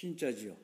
신자지요.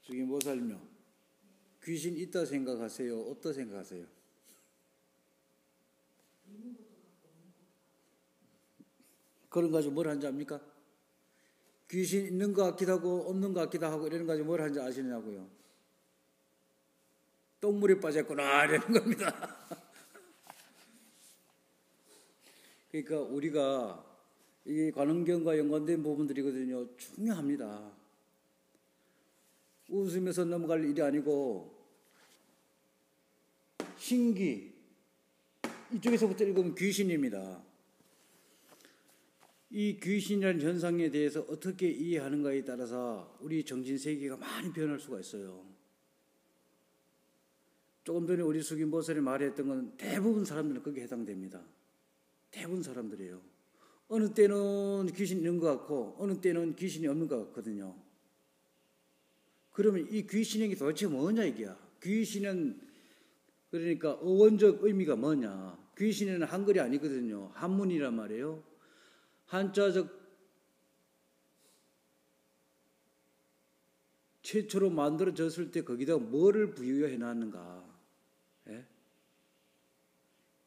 주기보살님요, 귀신 있다 생각하세요? 없다 생각하세요? 그런 거 가지고 뭘 하는지 압니까? 귀신 있는 것 같기도 하고 없는 것 같기도 하고 이러는 거 가지고 뭘 하는지 아시냐고요? 똥물에 빠졌구나 이러는 겁니다. 그러니까 우리가 이 관음경과 연관된 부분들이거든요. 중요합니다. 웃으면서 넘어갈 일이 아니고 신기, 이쪽에서부터 읽으면 귀신입니다. 이 귀신이라는 현상에 대해서 어떻게 이해하는가에 따라서 우리 정신세계가 많이 변할 수가 있어요. 조금 전에 우리 수김보살이 말했던 건 대부분 사람들은 거기에 해당됩니다. 대부분 사람들이에요. 어느 때는 귀신이 있는 것 같고 어느 때는 귀신이 없는 것 같거든요. 그러면 이 귀신이 도대체 뭐냐 이게야. 귀신은 그러니까 어원적 의미가 뭐냐. 귀신은 한글이 아니거든요. 한문이란 말이에요. 한자적 최초로 만들어졌을 때 거기다 뭐를 부여해 놨는가. 예?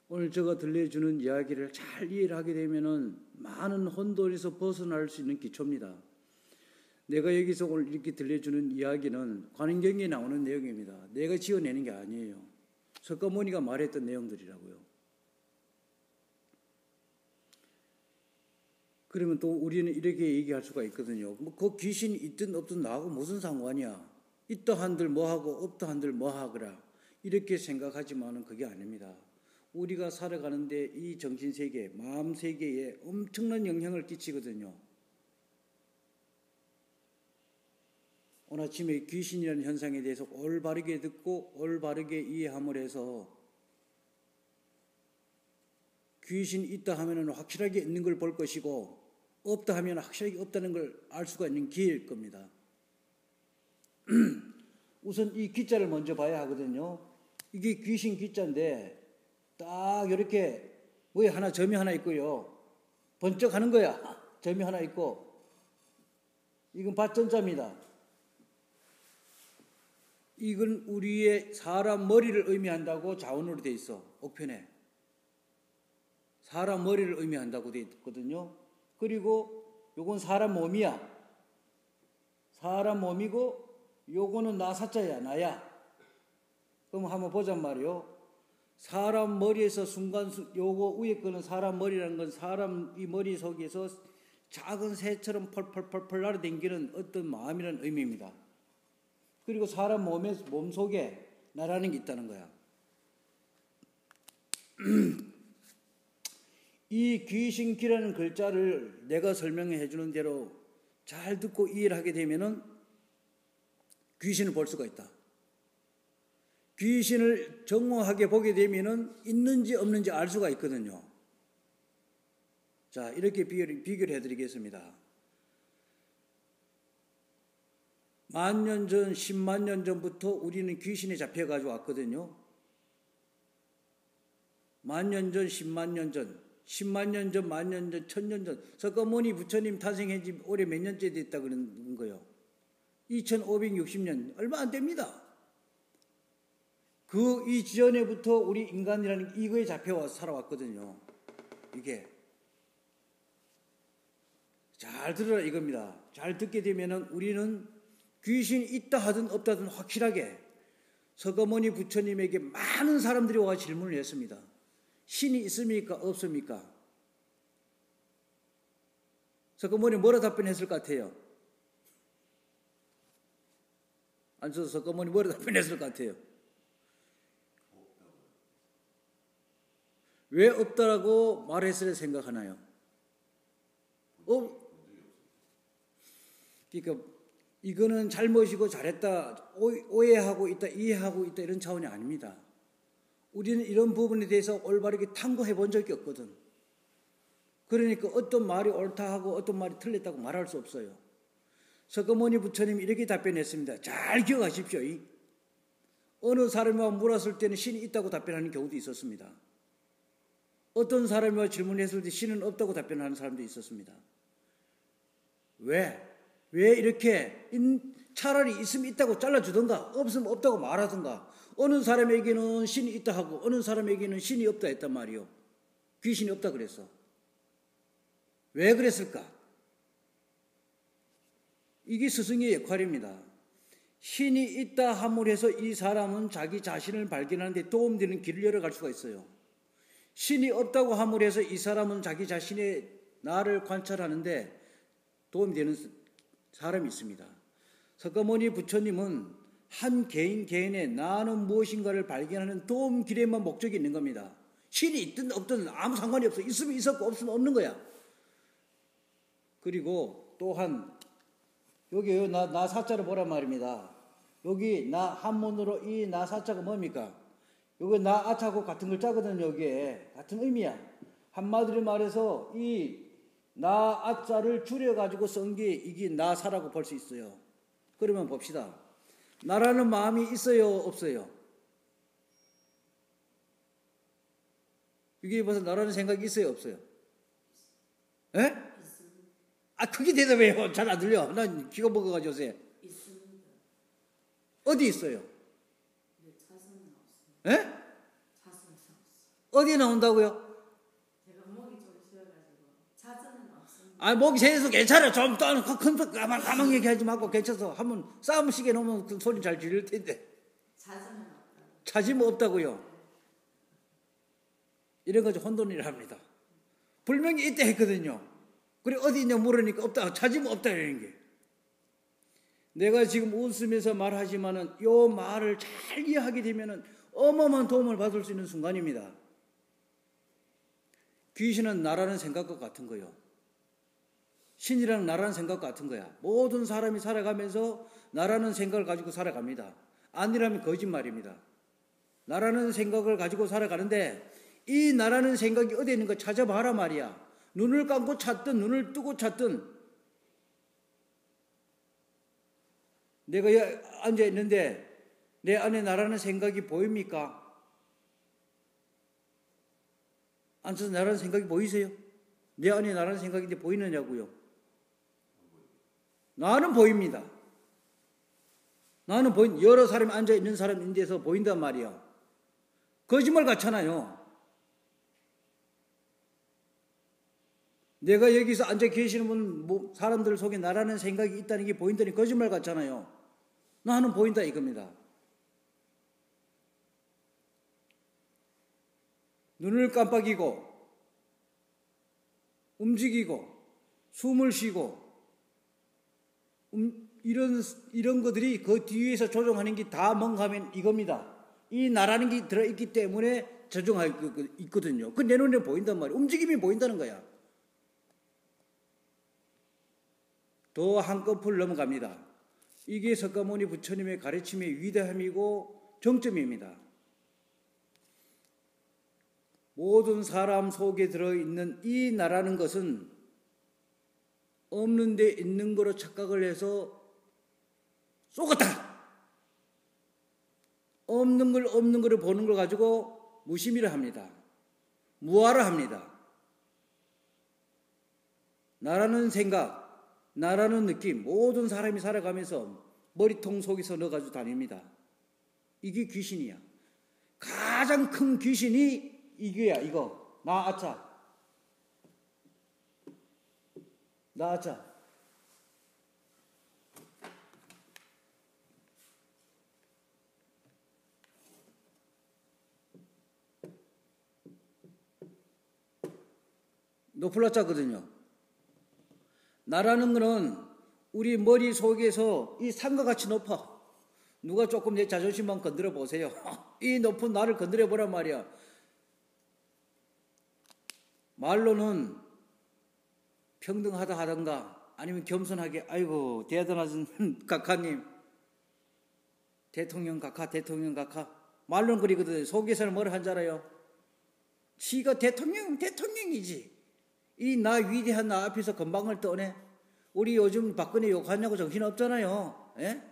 오늘 제가 들려주는 이야기를 잘 이해를 하게 되면은 많은 혼돈에서 벗어날 수 있는 기초입니다. 내가 여기서 오늘 이렇게 들려주는 이야기는 관음경에 나오는 내용입니다. 내가 지어내는 게 아니에요. 석가모니가 말했던 내용들이라고요. 그러면 또 우리는 이렇게 얘기할 수가 있거든요. 뭐 그 귀신이 있든 없든 나하고 무슨 상관이야. 있다 한들 뭐하고 없다 한들 뭐하거라. 이렇게 생각하지만은 그게 아닙니다. 우리가 살아가는데 이 정신세계, 마음세계에 엄청난 영향을 끼치거든요. 오늘 아침에 귀신이라는 현상에 대해서 올바르게 듣고 올바르게 이해함을 해서 귀신이 있다 하면 확실하게 있는 걸 볼 것이고 없다 하면 확실하게 없다는 걸 알 수가 있는 기회일 겁니다. 우선 이 기자를 먼저 봐야 하거든요. 이게 귀신 기자인데 딱 이렇게 뭐에 하나 점이 하나 있고요. 번쩍하는 거야. 점이 하나 있고 이건 밭전자입니다. 이건 우리의 사람 머리를 의미한다고 자원으로 돼 있어. 옥편에. 사람 머리를 의미한다고 돼 있거든요. 그리고 요건 사람 몸이야. 사람 몸이고 요거는 나 사자야, 나야. 그럼 한번 보잔 말이요. 사람 머리에서 요거 위에 거는 사람 머리라는 건 사람 이 머리 속에서 작은 새처럼 펄펄펄펄 날아다니는 어떤 마음이라는 의미입니다. 그리고 사람 몸 속에 나라는 게 있다는 거야. 이 귀신기라는 글자를 내가 설명해 주는 대로 잘 듣고 이해를 하게 되면은 귀신을 볼 수가 있다. 귀신을 정확하게 보게 되면은 있는지 없는지 알 수가 있거든요. 자, 이렇게 비교를 해드리겠습니다. 10,000년 전, 10만 년 전부터 우리는 귀신에 잡혀가지고 왔거든요. 10,000년 전, 10만 년 전, 10만 년 전, 10,000년 전, 1,000년 전, 석가모니 부처님 탄생한 지 올해 몇 년째 됐다 그런 거예요. 2560년, 얼마 안 됩니다. 그 이전에부터 우리 인간이라는 이거에 잡혀와서 살아왔거든요. 이게. 잘 들으라 이겁니다. 잘 듣게 되면은 우리는 귀신이 있다 하든 없다 하든 확실하게 석가모니 부처님에게 많은 사람들이 와 질문을 했습니다. 신이 있습니까? 없습니까? 석가모니 뭐라 답변했을 것 같아요? 앉아서 석가모니 뭐라 답변했을 것 같아요? 왜 없다라고 말했으려 생각하나요? 그러니까 이거는 잘못이고 잘했다, 오해하고 있다, 이해하고 있다 이런 차원이 아닙니다. 우리는 이런 부분에 대해서 올바르게 탐구해 본 적이 없거든. 그러니까 어떤 말이 옳다 하고 어떤 말이 틀렸다고 말할 수 없어요. 석가모니 부처님이 이렇게 답변했습니다. 잘 기억하십시오. 어느 사람이 물었을 때는 신이 있다고 답변하는 경우도 있었습니다. 어떤 사람이 질문했을 때 신은 없다고 답변하는 사람도 있었습니다. 왜 이렇게 차라리 있으면 있다고 잘라주던가 없으면 없다고 말하던가 어느 사람에게는 신이 있다 하고 어느 사람에게는 신이 없다 했단 말이요. 귀신이 없다 그랬어. 왜 그랬을까? 이게 스승의 역할입니다. 신이 있다 함으로 해서 이 사람은 자기 자신을 발견하는 데 도움되는 길을 열어갈 수가 있어요. 신이 없다고 함으로 해서 이 사람은 자기 자신의 나를 관찰하는데 도움되는 사람이 있습니다. 석가모니 부처님은 한 개인의 나는 무엇인가를 발견하는 도움 길에만 목적이 있는 겁니다. 신이 있든 없든 아무 상관이 없어. 있으면 있었고 없으면 없는 거야. 그리고 또한 여기 나 사자를 보란 말입니다. 여기 나 한문으로 이 나 사자가 뭡니까? 여기 나 아차고 같은 글자거든요. 여기에 같은 의미야. 한마디로 말해서 이 나 아자를 줄여가지고 쓴 게 이게 나사라고 볼 수 있어요. 그러면 봅시다. 나라는 마음이 있어요? 없어요? 이게 벌써 나라는 생각이 있어요? 없어요? 에? 크게 대답해요. 잘 안 들려. 난 귀가 먹어가지고 요새. 있습니다. 어디 있어요? 네, 자성은 없어요. 에? 자성은 없어요. 어디에 나온다고요? 목이 세서 괜찮아. 좀 또 가만히 얘기하지 말고 괜찮아서 한번 싸움 시계 놓으면 그 소리 잘 들릴 텐데. 찾으면 없다고요. 이런 거죠. 혼돈이라 합니다. 분명히 이때 했거든요. 그래 어디 있냐 물으니까 없다. 찾으면 없다 이런 게. 내가 지금 웃으면서 말하지만은 요 말을 잘 이해하게 되면은 어마어마한 도움을 받을 수 있는 순간입니다. 귀신은 나라는 생각과 같은 거요. 신이라는 나라는 생각과 같은 거야. 모든 사람이 살아가면서 나라는 생각을 가지고 살아갑니다. 아니라면 거짓말입니다. 나라는 생각을 가지고 살아가는데 이 나라는 생각이 어디에 있는가 찾아봐라 말이야. 눈을 감고 찾든 눈을 뜨고 찾든 내가 앉아 있는데 내 안에 나라는 생각이 보입니까? 앉아서 나라는 생각이 보이세요? 내 안에 나라는 생각인데 보이느냐고요? 나는 보입니다. 나는 여러 사람이 앉아 있는 사람인데서 보인단 말이야. 거짓말 같잖아요. 내가 여기서 앉아 계시는 사람들 속에 나라는 생각이 있다는 게 보인다니 거짓말 같잖아요. 나는 보인다 이겁니다. 눈을 깜빡이고 움직이고 숨을 쉬고 이런 것들이 그 뒤에서 조종하는 게 다 뭔가 하면 이겁니다. 이 나라는 게 들어있기 때문에 조종하고 있거든요. 그 내 눈에 보인단 말이에요. 움직임이 보인다는 거야. 더 한꺼풀 넘어갑니다. 이게 석가모니 부처님의 가르침의 위대함이고 정점입니다. 모든 사람 속에 들어있는 이 나라는 것은 없는 데 있는 거로 착각을 해서 쏘갔다. 없는 거를 보는 걸 가지고 무심히를 합니다. 무아를 합니다. 나라는 생각, 나라는 느낌, 모든 사람이 살아가면서 머리통 속에서 넣어가지고 다닙니다. 이게 귀신이야. 가장 큰 귀신이 이거야, 이거. 나 아차. 노플라자거든요. 나라는 거는 우리 머릿속에서 이 산과 같이 높아. 누가 조금 내 자존심만 건드려 보세요. 이 높은 나를 건드려 보란 말이야. 말로는 평등하다 하던가 아니면 겸손하게 아이고 대단하신 각하님 대통령 각하 말로는 그리거든. 속에서는 뭘 한 줄 알아요? 지가 대통령이지. 이 나 위대한 나 앞에서 건방을 떠네. 우리 요즘 박근혜 욕하냐고 정신없잖아요. 예?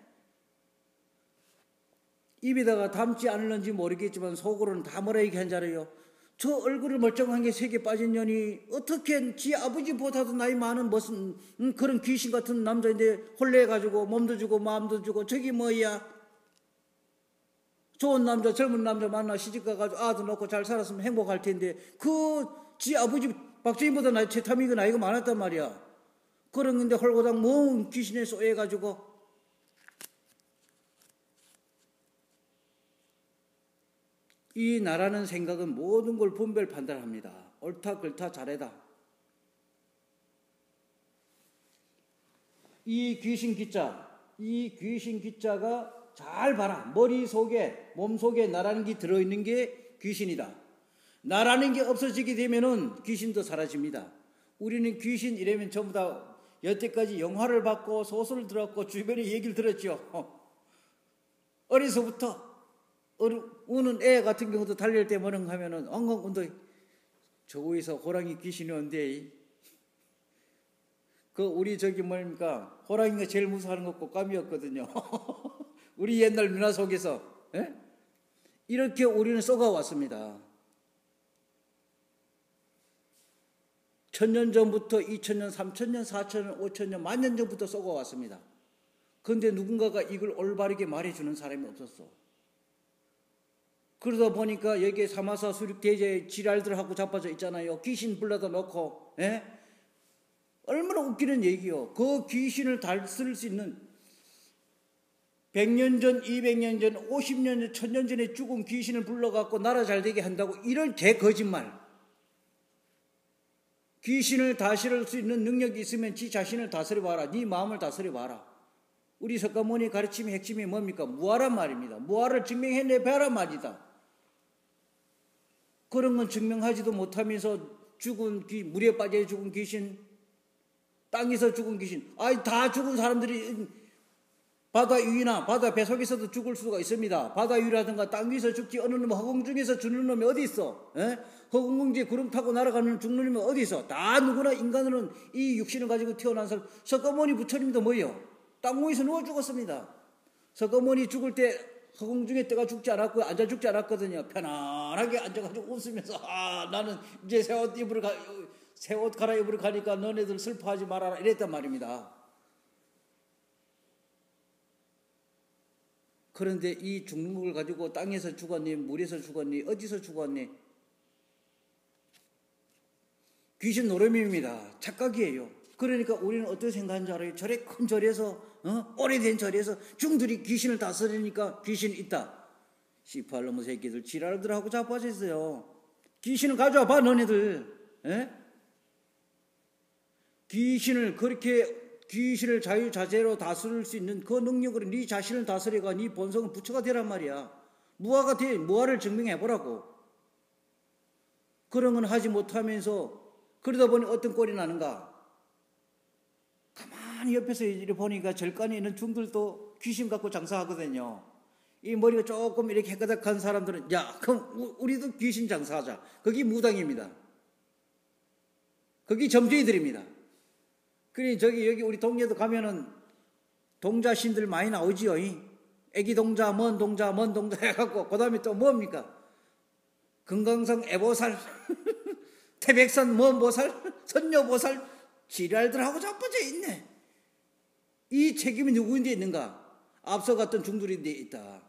입에다가 담지 않을는지 모르겠지만 속으로는 다 뭐라 얘기한 줄 알아요? 저 얼굴을 멀쩡한 게 색에 빠진 년이 어떻게 지 아버지보다도 나이 많은 무슨 그런 귀신 같은 남자인데 혼내가지고 몸도 주고 마음도 주고 저기 뭐야? 좋은 남자 젊은 남자 만나 시집가가지고 아도 놓고 잘 살았으면 행복할 텐데 그 지 아버지 박정희보다 나이 최탐이가 나이가 많았단 말이야. 그런 건데 홀고당 뭔 귀신에 쏘여가지고 이 나라는 생각은 모든 걸 분별 판단합니다. 옳다 그렇다 잘해다. 이 귀신 기자가 잘 봐라. 머릿속에 몸속에 나라는 게 들어있는 게 귀신이다. 나라는 게 없어지게 되면은 귀신도 사라집니다. 우리는 귀신 이러면 전부 다 여태까지 영화를 봤고 소설을 들었고 주변에 얘기를 들었죠. 어려서부터 우는 애 같은 경우도 달릴 때 뭐는 하면은 엉엉 저거에서 호랑이 귀신이 온대. 그 우리 저기 뭡니까 호랑이가 제일 무서워하는 거 꽃감이었거든요. 우리 옛날 문화 속에서 예? 이렇게 우리는 쏘가왔습니다. 1000년 전부터 2000년, 3000년, 4000년, 5000년, 만년 전부터 쏘가왔습니다. 그런데 누군가가 이걸 올바르게 말해주는 사람이 없었어. 그러다 보니까 여기에 사마사 수륙대제 지랄들하고 자빠져 있잖아요. 귀신 불러다 놓고 예? 얼마나 웃기는 얘기요. 그 귀신을 다쓸 수 있는 100년 전, 200년 전, 50년 전, 1000년 전에 죽은 귀신을 불러갖고 나라 잘 되게 한다고 이런 개거짓말. 귀신을 다스릴 수 있는 능력이 있으면 지 자신을 다스려봐라. 네 마음을 다스려봐라. 우리 석가모니 가르침의 핵심이 뭡니까? 무아란 말입니다. 무아를 증명해내봐란 말이다. 그런 건 증명하지도 못하면서 죽은 물에 빠져 죽은 귀신, 땅에서 죽은 귀신, 다 죽은 사람들이 바다 위나 바다 배 속에서도 죽을 수가 있습니다. 바다 위라든가 땅 위에서 죽지 어느 놈 허공 중에서 죽는 놈이 어디 있어? 허공중에 구름 타고 날아가는 죽는 놈이 어디 있어? 다 누구나 인간으로는 이 육신을 가지고 태어난 사람. 석가모니 부처님도 뭐예요? 땅 위에서 누워 죽었습니다. 석가모니 죽을 때 허공중에 떠가 죽지 않았고 앉아 죽지 않았거든요. 편안하게 앉아가지고 웃으면서 나는 이제 새 옷 갈아입으러 가니까 너네들 슬퍼하지 말아라 이랬단 말입니다. 그런데 이 죽는 걸 가지고 땅에서 죽었니, 물에서 죽었니, 어디서 죽었니? 귀신 노름입니다. 착각이에요. 그러니까 우리는 어떻게 생각하는 줄 알아요? 절에 큰 절에서 오래된 절에서 중들이 귀신을 다스리니까 귀신이 있다. 씨팔놈의 새끼들 지랄들하고 자빠져 있어요. 귀신을 가져와 봐 너네들. 에? 귀신을 자유자재로 다스릴 수 있는 그 능력으로 네 자신을 다스려가 네 본성은 부처가 되란 말이야. 무아를 증명해보라고. 그런 건 하지 못하면서 그러다 보니 어떤 꼴이 나는가? 가만히 옆에서 이렇게 보니까 절간에 있는 중들도 귀신 갖고 장사하거든요. 이 머리가 조금 이렇게 깨끗한 사람들은 야 그럼 우리도 귀신 장사하자. 거기 무당입니다. 거기 점주이들입니다. 그러니 여기 우리 동네도 가면은 동자신들 많이 나오지요. 애기 동자, 먼 동자 해갖고 그 다음에 또 뭡니까? 금강산 애보살, 태백산 먼보살, 선녀보살 지랄들하고 자빠져 있네. 이 책임이 누구인데 있는가? 앞서 갔던 중들인데 있다.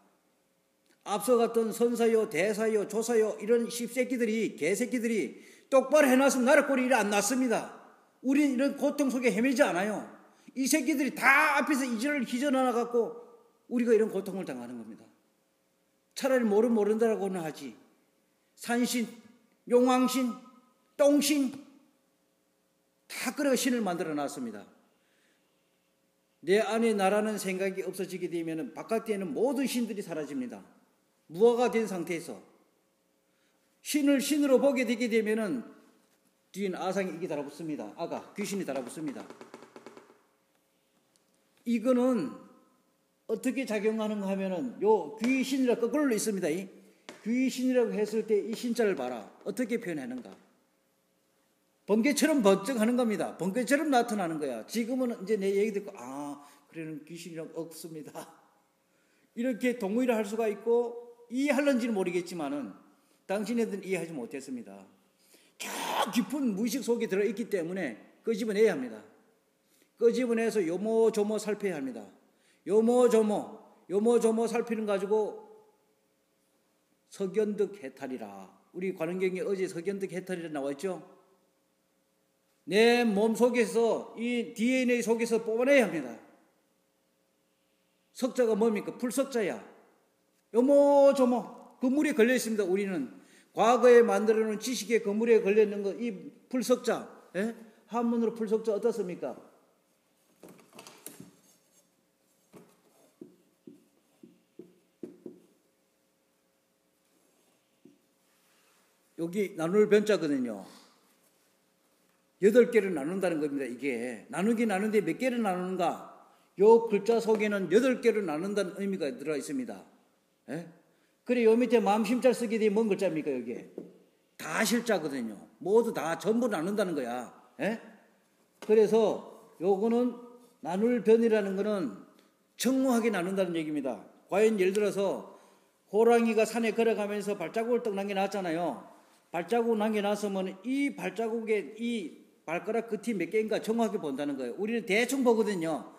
앞서 갔던 선사요, 대사요, 조사요 이런 씹새끼들이 개새끼들이 똑바로 해놨으면 나라 꼴이 이래 안 났습니다. 우린 이런 고통 속에 헤매지 않아요. 이 새끼들이 다 앞에서 이절을 희전하나갖고 우리가 이런 고통을 당하는 겁니다. 차라리 모른다라고는 하지. 산신, 용왕신, 똥신 다 그래 신을 만들어 놨습니다. 내 안에 나라는 생각이 없어지게 되면 바깥에는 모든 신들이 사라집니다. 무아가 된 상태에서 신을 신으로 보게 되게 되면은 뒤엔 아상이 이게 달아붙습니다. 귀신이 달아붙습니다. 이거는 어떻게 작용하는가 하면은 요 귀신이라 거꾸로 있습니다. 귀신이라고 했을 때 이 신자를 봐라. 어떻게 표현하는가? 번개처럼 번쩍하는 겁니다. 번개처럼 나타나는 거야. 지금은 이제 내 얘기 듣고 그래는 귀신이란 없습니다. 이렇게 동의를 할 수가 있고 이해할런지는 모르겠지만은 당신네들은 이해하지 못했습니다. 저 깊은 무의식 속에 들어있기 때문에 끄집어내야 합니다. 끄집어내서 요모조모 살펴야 합니다. 요모조모 살피는 가지고 석연득 해탈이라. 우리 관원경에 어제 석연득 해탈이라 나왔죠? 내 몸 속에서 이 DNA 속에서 뽑아내야 합니다. 석자가 뭡니까? 불석자야. 요모조모 그 물에 걸려 있습니다. 우리는 과거에 만들어 놓은 지식의 그 물에 걸려 있는 거 이 불석자. 한문으로 불석자 어떻습니까? 여기 나눌 변자거든요. 8개를 나눈다는 겁니다. 이게 나누긴 나누는데 몇 개를 나누는가? 요 글자 속에는 8개를 나눈다는 의미가 들어 있습니다. 그래 요 밑에 마음심자 쓰게 되면 뭔 글자입니까? 여기에 다 실자거든요. 모두 다 전부 나눈다는 거야. 그래서 요거는 나눌 변이라는 거는 청무하게 나눈다는 얘기입니다. 과연 예를 들어서 호랑이가 산에 걸어가면서 발자국을 떡 남겨놨잖아요. 발자국 남겨놨으면 이 발자국에 이 발가락 끝이 몇 개인가 정확하게 본다는 거예요. 우리는 대충 보거든요.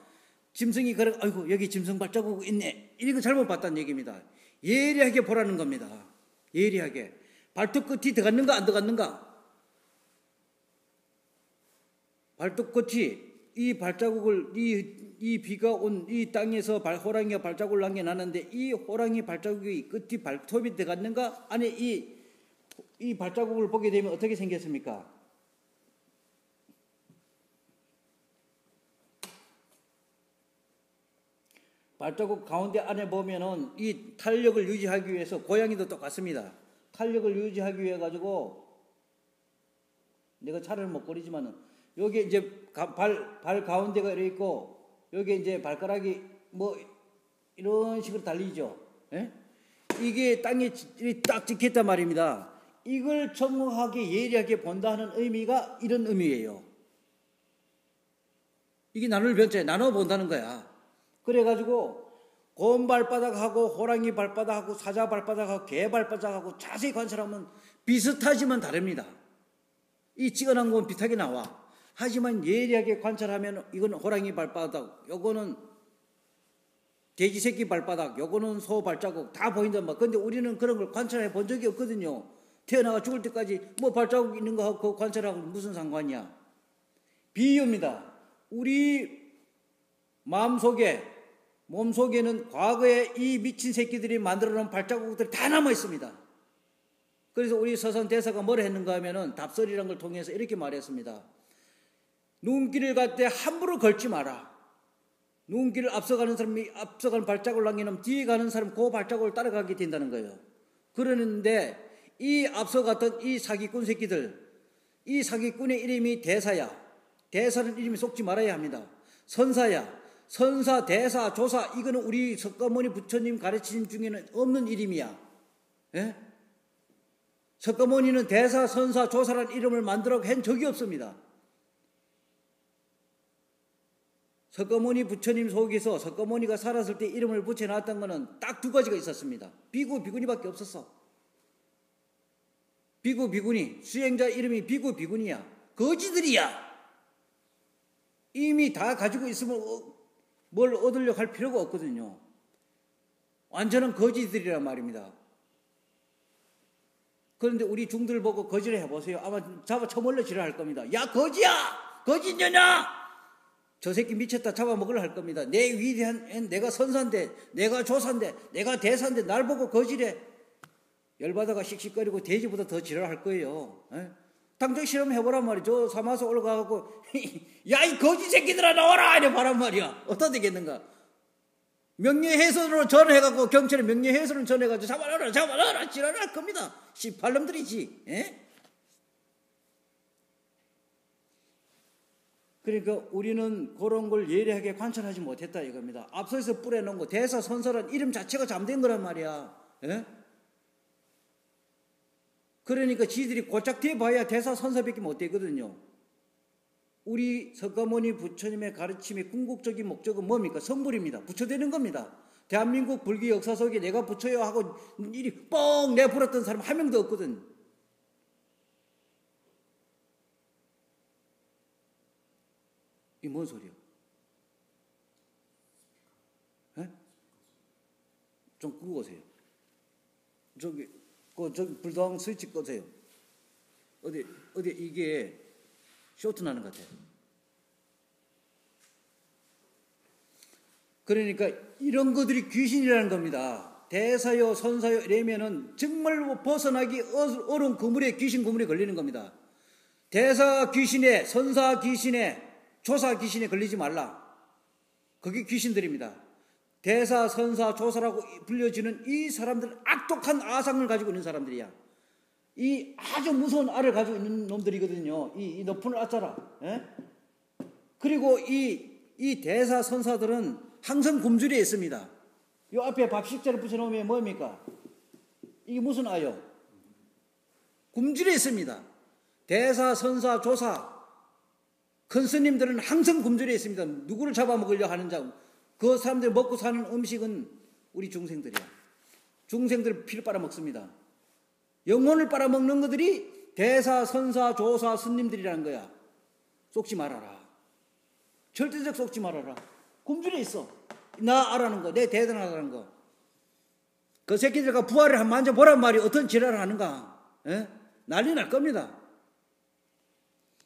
짐승이 아이고 여기 짐승 발자국 있네. 이거 잘못 봤다는 얘기입니다. 예리하게 보라는 겁니다. 예리하게. 발톱 끝이 들어갔는가 안 들어갔는가. 발톱 끝이 이 발자국을 이 비가 온 이 땅에서 호랑이가 발자국을 남겨놨는데 이 호랑이 발자국이 끝이 발톱이 들어갔는가 안에 이 발자국을 보게 되면 어떻게 생겼습니까? 발자국 가운데 안에 보면은 이 탄력을 유지하기 위해서 고양이도 똑같습니다. 탄력을 유지하기 위해 가지고 내가 차를 못 거리지만은 여기 이제 발 가운데가 이렇게 있고 여기 이제 발가락이 뭐 이런 식으로 달리죠. 이게 땅에 딱 찍혔단 말입니다. 이걸 정확하게 예리하게 본다는 의미가 이런 의미예요. 이게 나눌 변자에 나눠 본다는 거야. 그래가지고 곰 발바닥하고 호랑이 발바닥하고 사자 발바닥하고 개 발바닥하고 자세히 관찰하면 비슷하지만 다릅니다. 이 찍어놓은 건 비슷하게 나와. 하지만 예리하게 관찰하면 이건 호랑이 발바닥, 요거는 돼지 새끼 발바닥, 요거는 소 발자국 다 보인단 말이야. 근데 우리는 그런 걸 관찰해 본 적이 없거든요. 태어나가 죽을 때까지 뭐 발자국 있는 거 하고 관찰하고 무슨 상관이야. 비유입니다. 우리 마음속에, 몸속에는 과거에 이 미친 새끼들이 만들어 놓은 발자국들이 다 남아 있습니다. 그래서 우리 서산 대사가 뭐라 했는가 하면은 답설이라는 걸 통해서 이렇게 말했습니다. 눈길을 갈 때 함부로 걸지 마라. 눈길을 앞서가는 사람이 앞서가는 발자국을 남기면 뒤에 가는 사람 그 발자국을 따라가게 된다는 거예요. 그러는데 이 앞서갔던 이 사기꾼 새끼들, 이 사기꾼의 이름이 대사야. 대사는 이름이 속지 말아야 합니다. 선사야. 선사, 대사, 조사, 이거는 우리 석가모니 부처님 가르침 중에는 없는 이름이야. 예? 석가모니는 대사, 선사, 조사라는 이름을 만들어 한 적이 없습니다. 석가모니 부처님 속에서 석가모니가 살았을 때 이름을 붙여놨던 것은 딱 두 가지가 있었습니다. 비구, 비구니밖에 없었어. 비구, 비구니. 수행자 이름이 비구, 비구니야. 거지들이야. 이미 다 가지고 있으면 뭘 얻으려고 할 필요가 없거든요. 완전한 거지들이란 말입니다. 그런데 우리 중들 보고 거지를 해보세요. 아마 잡아 처벌려 지랄할 겁니다. 야, 거지야! 거지냐냐! 저 새끼 미쳤다 잡아먹으려 할 겁니다. 내 위대한, 내가 선사인데, 내가 조사인데, 내가 대사인데 날 보고 거지래. 열받아가 씩씩거리고 돼지보다 더 지랄할 거예요. 에? 당장 실험해보란 말이죠. 사마서 올라가고 야, 이 거지 새끼들아 나와라! 이래 바란 말이야. 어떻게 되겠는가? 명예훼손으로 전화해갖고 경찰에 명예훼손을 전해가지고 잡아놔라 지랄할 겁니다. 씨발놈들이지. 에? 그러니까 우리는 그런 걸 예리하게 관찰하지 못했다 이겁니다. 앞서서 뿌려놓은 거 대사 선사란 이름 자체가 잠든 거란 말이야. 에? 그러니까 지들이 고작 돼봐야 대사 선사밖에 못 되거든요. 우리 석가모니 부처님의 가르침의 궁극적인 목적은 뭡니까? 성불입니다. 부처되는 겁니다. 대한민국 불교 역사 속에 내가 부처요 하고 이리 뻥 내버렸던 사람 한 명도 없거든. 이 뭔 소리야? 에? 좀 끄고 오세요. 저기 불도항 스위치 끄세요. 어디 이게 쇼트 나는 것 같아요. 그러니까 이런 것들이 귀신이라는 겁니다. 대사요, 선사요 이러면은 정말 벗어나기 어려운 그물에 귀신 그물에 걸리는 겁니다. 대사 귀신에, 선사 귀신에, 조사 귀신에 걸리지 말라. 그게 귀신들입니다. 대사, 선사, 조사라고 불려지는 이 사람들은 악독한 아상을 가지고 있는 사람들이야. 이 아주 무서운 알을 가지고 있는 놈들이거든요. 이 높은 아짜라. 예? 그리고 이 대사, 선사들은 항상 굶주려 있습니다. 요 앞에 밥식자를 붙여놓으면 뭡니까? 이게 무슨 아요? 굶주려 있습니다. 대사, 선사, 조사. 큰 스님들은 항상 굶주려 있습니다. 누구를 잡아먹으려 하는 자. 그 사람들이 먹고 사는 음식은 우리 중생들이야. 중생들 피를 빨아먹습니다. 영혼을 빨아먹는 것들이 대사, 선사, 조사, 스님들이라는 거야. 속지 말아라. 절대적 속지 말아라. 굶주려 있어. 나 알아는 거, 내 대단하다는 거. 그 새끼들과 부활을 한번 만져보란 말이 어떤 지랄을 하는가. 에? 난리 날 겁니다.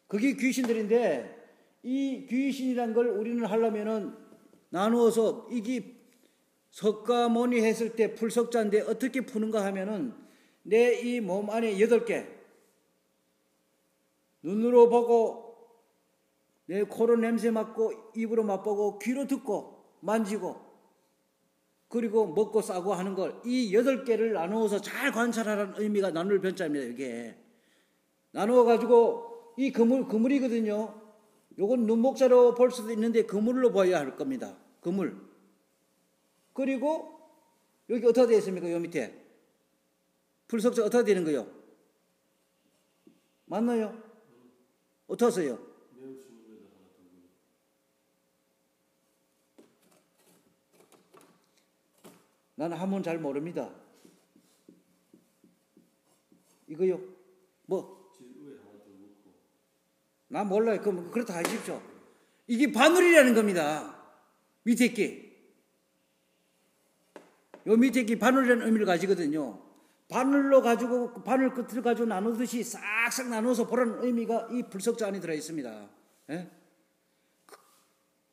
그게 귀신들인데 이 귀신이란 걸 우리는 하려면은 나누어서 이게 석가모니 했을 때 풀석자인데 어떻게 푸는가 하면은 내 이 몸 안에 8개 눈으로 보고 내 코로 냄새 맡고 입으로 맛보고 귀로 듣고 만지고 그리고 먹고 싸고 하는 걸 이 8개를 나누어서 잘 관찰하라는 의미가 나눌 변자입니다. 이게 나누어 가지고 이 그물이거든요. 요건 눈목자로 볼 수도 있는데 그물로 보여야 할 겁니다. 그물. 그리고 여기 어떻게 되어 있습니까? 요 밑에 풀석자 어떻게 되는 거요? 맞나요? 어떠세요? 나는 한문 잘 모릅니다. 이거요? 뭐? 나 몰라요. 그럼 그렇다 하십시오. 이게 바늘이라는 겁니다. 밑에 게. 요 밑에 게 바늘이라는 의미를 가지거든요. 바늘로 가지고 바늘 끝을 가지고 나누듯이 싹싹 나눠서 보라는 의미가 이 불석자 안에 들어 있습니다. 예?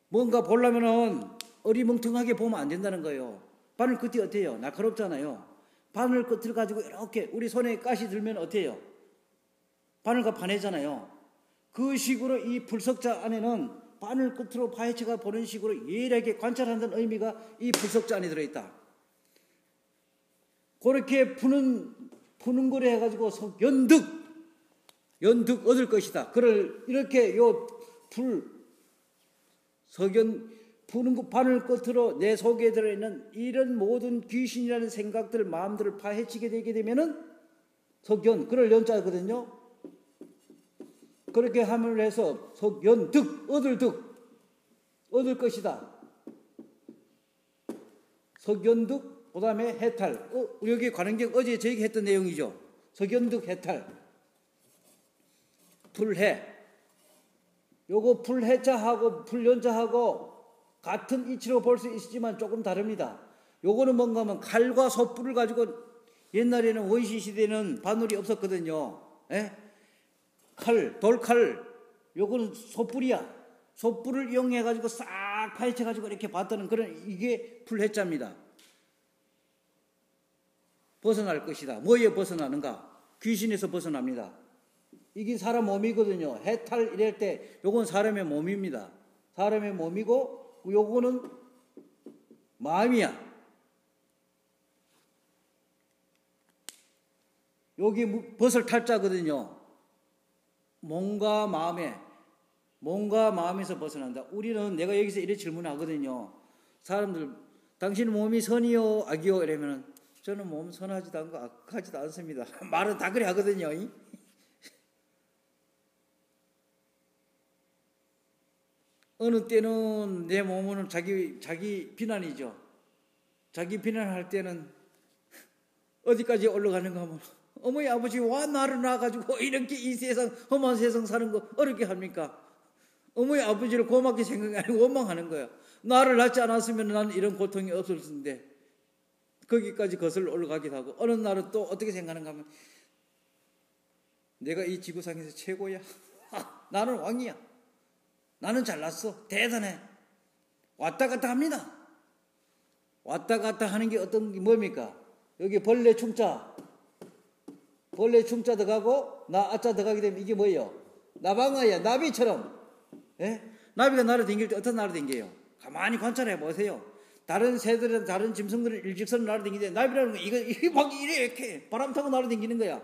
뭔가 보려면은 어리멍텅하게 보면 안 된다는 거예요. 바늘 끝이 어때요? 날카롭잖아요. 바늘 끝을 가지고 이렇게 우리 손에 가시 들면 어때요? 바늘과 반해잖아요. 그 식으로 이 불석자 안에는 바늘 끝으로 파헤쳐가 보는 식으로 예리하게 관찰한다는 의미가 이 불석자 안에 들어있다. 그렇게 푸는 거래 해가지고 연득 얻을 것이다. 그를 이렇게 푸는 거 바늘 끝으로 내 속에 들어있는 이런 모든 귀신이라는 생각들, 마음들을 파헤치게 되게 되면은 석연, 그럴 연자거든요. 그렇게 함을 해서 석연득, 얻을 것이다. 석연득, 그 다음에 해탈. 여기 관행경 어제 저희가 했던 내용이죠. 석연득, 해탈. 풀해. 요거 풀해자하고 풀연자하고 같은 이치로 볼 수 있지만 조금 다릅니다. 요거는 뭔가 하면 칼과 솥불을 가지고 옛날에는 원시 시대는 바늘이 없었거든요. 예? 돌칼, 요거는 솥불이야. 솥불을 이용해 가지고 싹 파헤쳐 가지고 이렇게 봤다는 그런 이게 풀해자입니다. 벗어날 것이다. 뭐에 벗어나는가? 귀신에서 벗어납니다. 이게 사람 몸이거든요. 해탈 이럴 때 요건 사람의 몸입니다. 사람의 몸이고 요거는 마음이야. 여기 벗을 탈자거든요. 몸과 마음에서 벗어난다. 우리는 내가 여기서 이렇게 질문하거든요. 사람들, 당신 몸이 선이요 악이요 이러면은 저는 몸 선하지도 않고 악하지도 않습니다. 말은 다 그래 하거든요. 어느 때는 내 몸은 자기 비난이죠. 자기 비난할 때는 어디까지 올라가는가 하면 어머니 아버지 와 나를 낳아가지고 이렇게 이 세상 험한 세상 사는 거 어렵게 합니까? 어머니 아버지를 고맙게 생각이 아니고 원망하는 거야. 나를 낳지 않았으면 나는 이런 고통이 없었을 텐데 거기까지 거슬러 올라가기도 하고 어느 날은 또 어떻게 생각하는가 하면 내가 이 지구상에서 최고야. 나는 왕이야. 나는 잘났어. 대단해. 왔다 갔다 합니다. 왔다 갔다 하는 게 어떤 게 뭡니까? 여기 벌레 충자 들어가고 나 아자 들어가게 되면 이게 뭐예요? 나방아야. 나비처럼. 예? 나비가 날아 댕길 때 어떤 날아 댕겨요? 가만히 관찰해 보세요. 다른 새들은 다른 짐승들은 일직선으로 날아 댕기는데 나비라는 거 이게 막 이렇게 바람 타고 날아 댕기는 거야.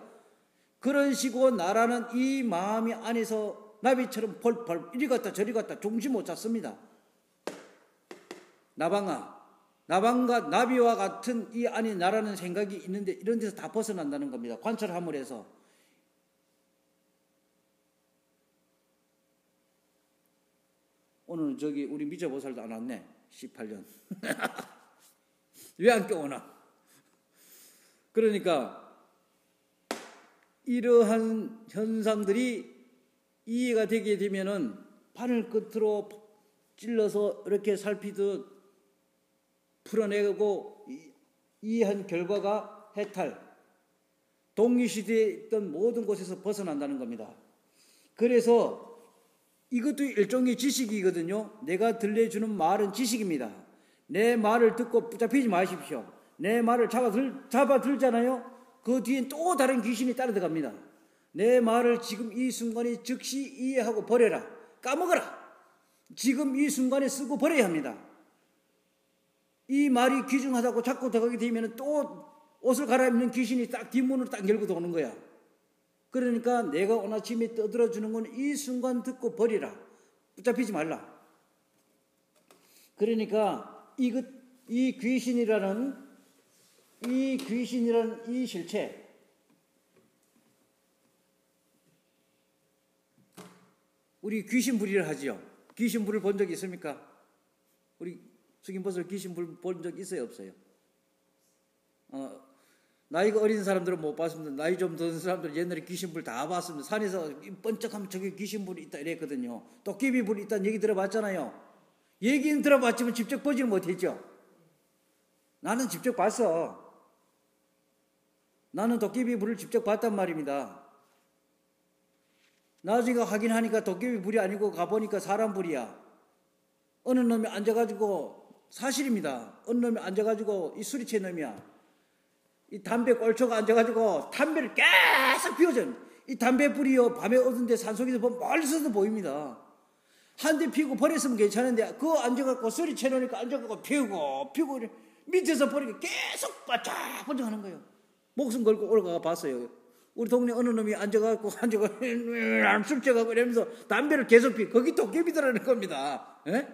그런 식으로 나라는 이 마음이 안에서 나비처럼 펄펄 이리 갔다 저리 갔다 중심 못 잡습니다. 나방과 나비와 같은 이 안에 나라는 생각이 있는데 이런 데서 다 벗어난다는 겁니다. 관찰함을 해서. 오늘 저기 우리 미자보살도 안 왔네. 18년. 왜 안 껴오나? 그러니까 이러한 현상들이 이해가 되게 되면은 바늘 끝으로 찔러서 이렇게 살피듯 풀어내고 이해한 결과가 해탈, 동일시대에 있던 모든 곳에서 벗어난다는 겁니다. 그래서 이것도 일종의 지식이거든요. 내가 들려주는 말은 지식입니다. 내 말을 듣고 붙잡히지 마십시오. 내 말을 잡아들잖아요. 그 뒤엔 또 다른 귀신이 따라 들어갑니다. 내 말을 지금 이 순간에 즉시 이해하고 버려라. 까먹어라. 지금 이 순간에 쓰고 버려야 합니다. 이 말이 귀중하다고 자꾸 들어가게 되면 또 옷을 갈아입는 귀신이 딱 뒷문으로 딱 열고 도는 거야. 그러니까 내가 오늘 아침에 떠들어주는 건 이 순간 듣고 버리라. 붙잡히지 말라. 그러니까 이 귀신이라는 이 실체, 우리 귀신불이를 하지요. 귀신불을 본 적 있습니까? 우리 숙인보살 귀신불 본 적 있어요, 없어요? 나이가 어린 사람들은 못 봤습니다. 나이 좀 든 사람들은 옛날에 귀신불 다 봤습니다. 산에서 번쩍하면 저기 귀신불이 있다 이랬거든요. 도깨비불이 있다는 얘기 들어봤잖아요. 얘기는 들어봤지만 직접 보지는 못했죠. 나는 직접 봤어. 나는 도깨비불을 직접 봤단 말입니다. 나중에 확인하니까 도깨비 불이 아니고 가보니까 사람 불이야. 어느 놈이 앉아가지고, 사실입니다. 어느 놈이 앉아가지고 이 수리채 놈이야. 이 담배 꼴초가 앉아가지고 담배를 계속 피워줘. 이 담배 불이요 밤에 어두운데 산속에서 보면 멀리서도 보입니다. 한 대 피우고 버렸으면 괜찮은데 그거 앉아갖고 수리채 놓으니까 앉아갖고 피우고 밑에서 보니까 계속 반짝반짝하는 거예요. 목숨 걸고 올라가 봤어요. 우리 동네 어느 놈이 앉아갖고 술째가고 이러면서 담배를 계속 거기 도깨비더라는 겁니다. 에?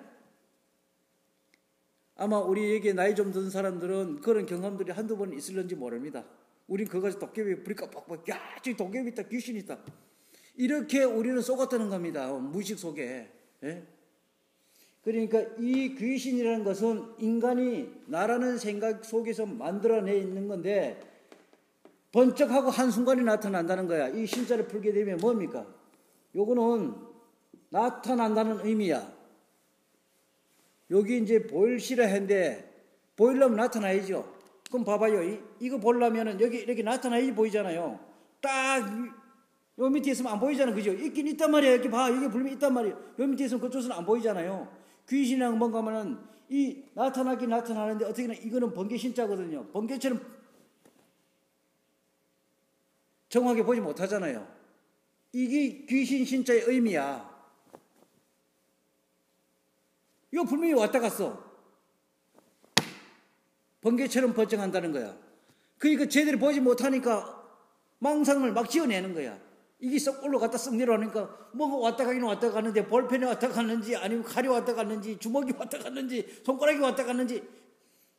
아마 우리에게 나이 좀 든 사람들은 그런 경험들이 한두 번 있을는지 모릅니다. 우린 그거 가지고 도깨비 불이 깜빡 야 저기 도깨비 있다 귀신 있다 이렇게 우리는 속았다는 겁니다. 무의식 속에. 에? 그러니까 이 귀신이라는 것은 인간이 나라는 생각 속에서 만들어내 있는 건데 번쩍하고 한순간에 나타난다는 거야. 이 신자를 풀게 되면 뭡니까? 요거는 나타난다는 의미야. 여기 이제 보일시라 했는데 보이려면 나타나야죠. 그럼 봐봐요. 이거 보려면은 여기 이렇게 나타나야지 보이잖아요. 딱 요 밑에 있으면 안 보이잖아. 그죠? 있긴 있단 말이야. 이렇게 봐. 여기 불면 있단 말이야. 요 밑에 있으면 그쪽은 안 보이잖아요. 귀신이랑 뭔가 하면은 이 나타나긴 나타나는데 어떻게나 이거는 번개 신자거든요. 번개처럼 정확하게 보지 못하잖아요. 이게 귀신 신자의 의미야. 요 분명히 왔다 갔어. 번개처럼 번쩍한다는 거야. 그러니까 제대로 보지 못하니까 망상을 막 지어내는 거야. 이게 썩 올라갔다 썩 내려가니까 뭐가 왔다 가기는 왔다 가는데 볼펜이 왔다 갔는지 아니면 칼이 왔다 갔는지 주먹이 왔다 갔는지 손가락이 왔다 갔는지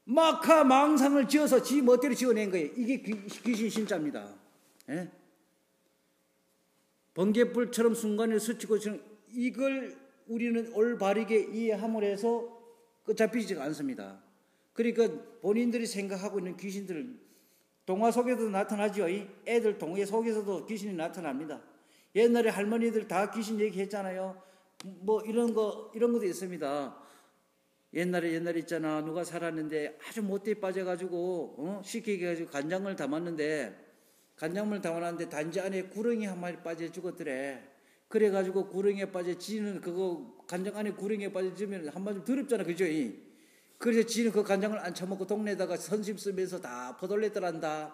막하 망상을 지어서 지 멋대로 지어낸 거예요. 이게 귀신 신자입니다. 예? 번개불처럼 순간에 스치고 이걸 우리는 올바르게 이해함을 해서 잡히지가 않습니다. 그러니까 본인들이 생각하고 있는 귀신들 동화 속에도 나타나죠. 애들 동화 속에서도 귀신이 나타납니다. 옛날에 할머니들 다 귀신 얘기했잖아요. 뭐 이런 것도 있습니다. 옛날에 있잖아. 누가 살았는데 아주 못돼 빠져가지고 시키게 해가지고 간장을 담았는데 단지 안에 구렁이 한 마리 빠져 죽었더래. 그래가지고 구렁이에 빠져 지는 그거 간장 안에 구렁이에 빠져지면 한마디 더럽잖아. 그죠? 그래서 지는 그 간장을 안 처먹고 동네에다가 선심 쓰면서 다 퍼돌렸더란다.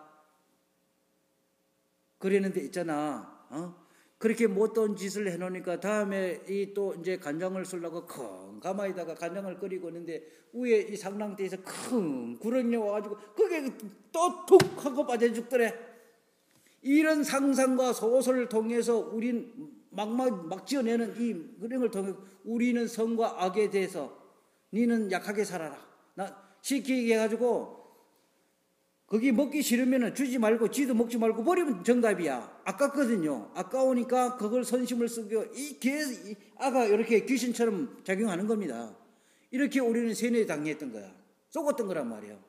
그랬는데 있잖아. 그렇게 못된 짓을 해놓으니까 다음에 또 이제 간장을 쓰려고 큰 가마에다가 간장을 끓이고 있는데 위에 이 상랑대에서 큰 구렁이 와가지고 그게 또 툭 하고 빠져 죽더래. 이런 상상과 소설을 통해서 우린 막 지어내는 이 그림을 통해 우리는 선과 악에 대해서 니는 약하게 살아라. 나 시키게 해가지고 거기 먹기 싫으면 주지 말고 지도 먹지 말고 버리면 정답이야. 아깝거든요. 아까우니까 그걸 선심을 쓰고 이 아가 이렇게 귀신처럼 작용하는 겁니다. 이렇게 우리는 세뇌에 당했던 거야. 속았던 거란 말이야.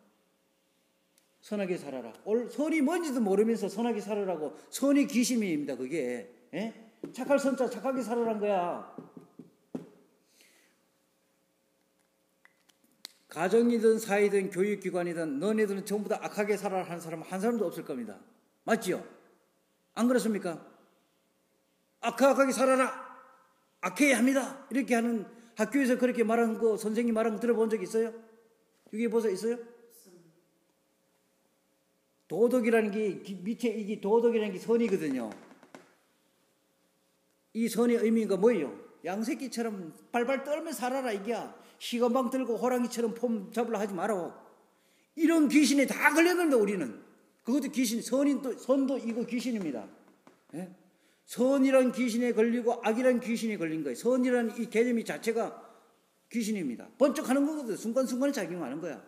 선하게 살아라. 선이 뭔지도 모르면서 선하게 살아라고. 선이 귀신입니다. 그게. 에? 착할 선자 착하게 살아란 거야. 가정이든 사회든 교육기관이든 너네들은 전부 다 악하게 살아라 하는 사람은 한 사람도 없을 겁니다. 맞지요? 안 그렇습니까? 악하게 살아라. 악해야 합니다. 이렇게 하는 학교에서 그렇게 말하는 거 선생님 말하는 거 들어본 적 있어요? 여기 보서 있어요? 도덕이라는 게 밑에 이게 도덕이라는 게 선이거든요. 이 선의 의미가 뭐예요? 양새끼처럼 발발 떨며 살아라 이게야. 시건방 들고 호랑이처럼 폼 잡으려 하지 마라. 이런 귀신에 다 걸려간다 우리는. 그것도 귀신, 선도 이거 귀신입니다. 예? 선이란 귀신에 걸리고 악이란 귀신에 걸린 거예요. 선이라는 이 개념이 자체가 귀신입니다. 번쩍하는 거거든. 순간순간에 작용하는 거야.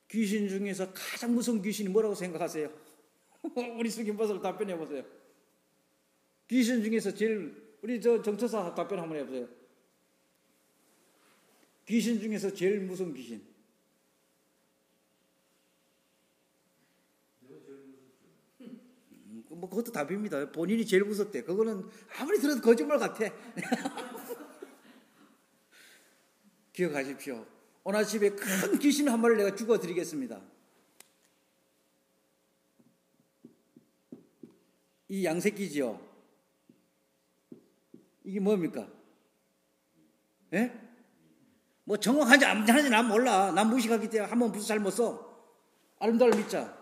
귀신 중에서 가장 무서운 귀신이 뭐라고 생각하세요? 우리 수김버설 답변해 보세요. 귀신 중에서 제일 우리 정처사 답변 한번 해보세요. 귀신 중에서 제일 무서운 귀신. 뭐 그것도 답입니다. 본인이 제일 무섭대. 그거는 아무리 들어도 거짓말 같아. 기억하십시오. 오늘 아침에 큰 귀신 한 마리를 내가 죽어드리겠습니다. 이 양새끼지요. 이게 뭡니까? 예? 뭐 정확한지 안 하는지 난 몰라. 난 무식하기 때문에 한번 무슨 잘못 써. 아름다움을 믿자.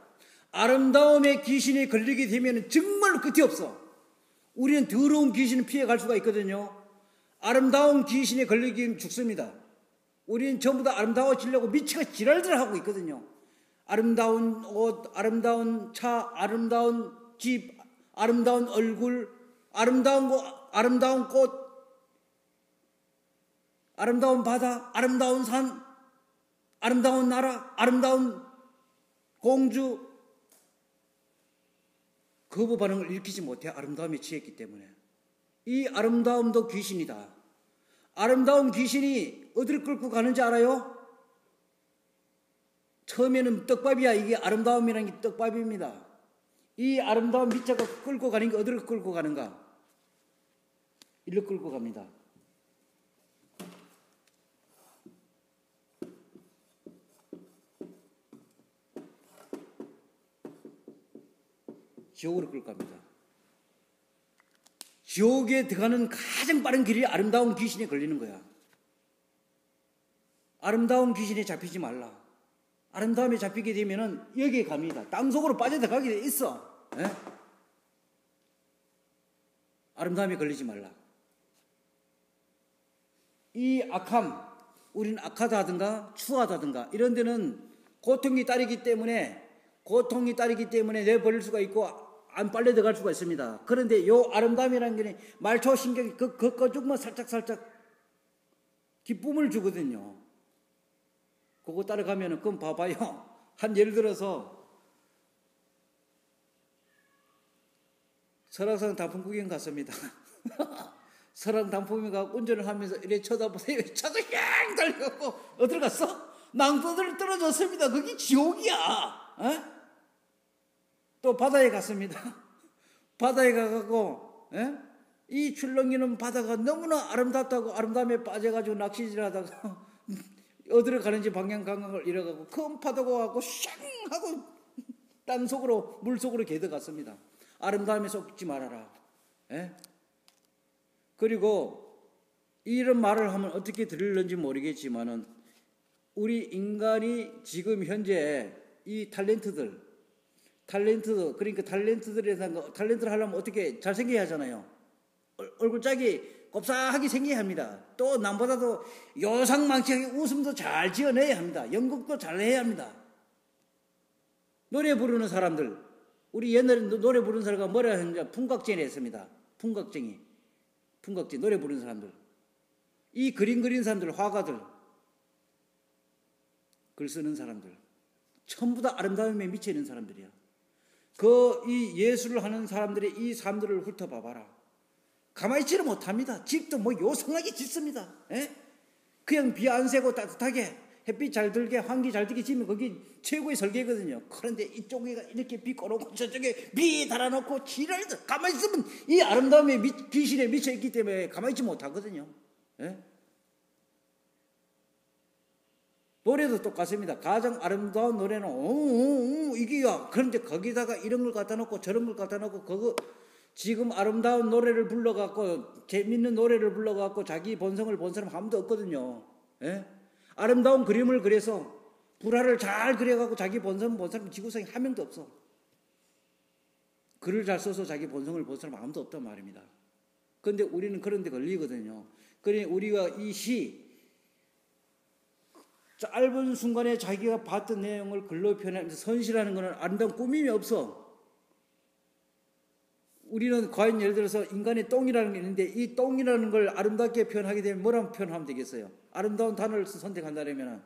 아름다움에 귀신이 걸리게 되면 정말 끝이 없어. 우리는 더러운 귀신을 피해갈 수가 있거든요. 아름다운 귀신에 걸리기는 죽습니다. 우리는 전부 다 아름다워지려고 미치가 지랄들 하고 있거든요. 아름다운 옷, 아름다운 차, 아름다운 집, 아름다운 얼굴, 아름다운 꽃, 아름다운 바다, 아름다운 산, 아름다운 나라, 아름다운 공주. 거부 반응을 일으키지 못해 아름다움에 취했기 때문에. 이 아름다움도 귀신이다. 아름다운 귀신이 어디를 끌고 가는지 알아요? 처음에는 떡밥이야. 이게 아름다움이라는 게 떡밥입니다. 이 아름다운 밑자가 끌고 가는 게 어디를 끌고 가는가? 이리로 끌고 갑니다. 지옥으로 끌고 갑니다. 지옥에 들어가는 가장 빠른 길이 아름다운 귀신에 걸리는 거야. 아름다운 귀신에 잡히지 말라. 아름다움에 잡히게 되면은 여기에 갑니다. 땅속으로 빠져들어가게 돼 있어. 예? 아름다움에 걸리지 말라. 이 악함, 우리는 악하다든가 추하다든가 이런 데는 고통이 따르기 때문에 내버릴 수가 있고 안 빨려 들어갈 수가 있습니다. 그런데 요 아름다움이라는 게 말초 신경이 그거 조금만 살짝 기쁨을 주거든요. 그거 따라가면은 그럼 봐봐요. 한 예를 들어서 설악산 단풍구경 갔습니다. 설악 단풍에 가고 운전을 하면서 이래 쳐다보세요. 차가 향 달려갖고 어디로 갔어? 낭떠러지를 떨어졌습니다. 그게 지옥이야. 어? 또 바다에 갔습니다. 바다에 가갖고 이 출렁이는 바다가 너무나 아름답다고 아름다움에 빠져가지고 낚시질하다가 어디로 가는지 방향 감각을 잃어가고 큰 파도가 와갖고 샹 하고 땅속으로 물속으로 개들어갔습니다. 아름다움에 속지 말아라. 그리고 이런 말을 하면 어떻게 들을는지 모르겠지만은 우리 인간이 지금 현재 이 탤런트들 그러니까 탤런트를 하려면 어떻게 잘생겨야 하잖아요. 얼굴 짝이 곱싹하게 생겨야 합니다. 또 남보다도 요상망치하게 웃음도 잘 지어내야 합니다. 연극도 잘 해야 합니다. 노래 부르는 사람들, 우리 옛날에 노래 부르는 사람과 뭐라 했는지 풍각쟁이 했습니다. 풍각쟁이 노래 부르는 사람들, 이 그림 그리는 사람들, 화가들, 글 쓰는 사람들, 전부 다 아름다움에 미쳐 있는 사람들이야. 이 예술을 하는 사람들의 이 삶들을 훑어봐봐라. 가만히 있지를 못합니다. 집도 뭐 요상하게 짓습니다. 그냥 비 안 새고 따뜻하게 햇빛 잘 들게 환기 잘 들게 지면 거기 최고의 설계거든요. 그런데 이쪽에 이렇게 비 꺼놓고 저쪽에 비 달아놓고 지랄들 가만히 있으면 이 아름다움에 귀신에 미쳐 있기 때문에 가만히 있지 못하거든요. 노래도 똑같습니다. 가장 아름다운 노래는 이게야. 그런데 거기다가 이런 걸 갖다 놓고 저런 걸 갖다 놓고 그거 지금 아름다운 노래를 불러갖고 재밌는 노래를 불러갖고 자기 본성을 본 사람 아무도 없거든요. 아름다운 그림을 그려서 불화를 잘 그려갖고 자기 본성을 본 사람 지구상에 한 명도 없어. 글을 잘 써서 자기 본성을 본 사람 아무도 없단 말입니다. 그런데 우리는 그런 데 걸리거든요. 그러니 우리가 이 시 짧은 순간에 자기가 봤던 내용을 글로 표현하면서 선시라는 것은 아름다운 꾸밈이 없어. 우리는 과연 예를 들어서 인간의 똥이라는 게 있는데 이 똥이라는 걸 아름답게 표현하게 되면 뭐라고 표현하면 되겠어요? 아름다운 단어를 선택한다면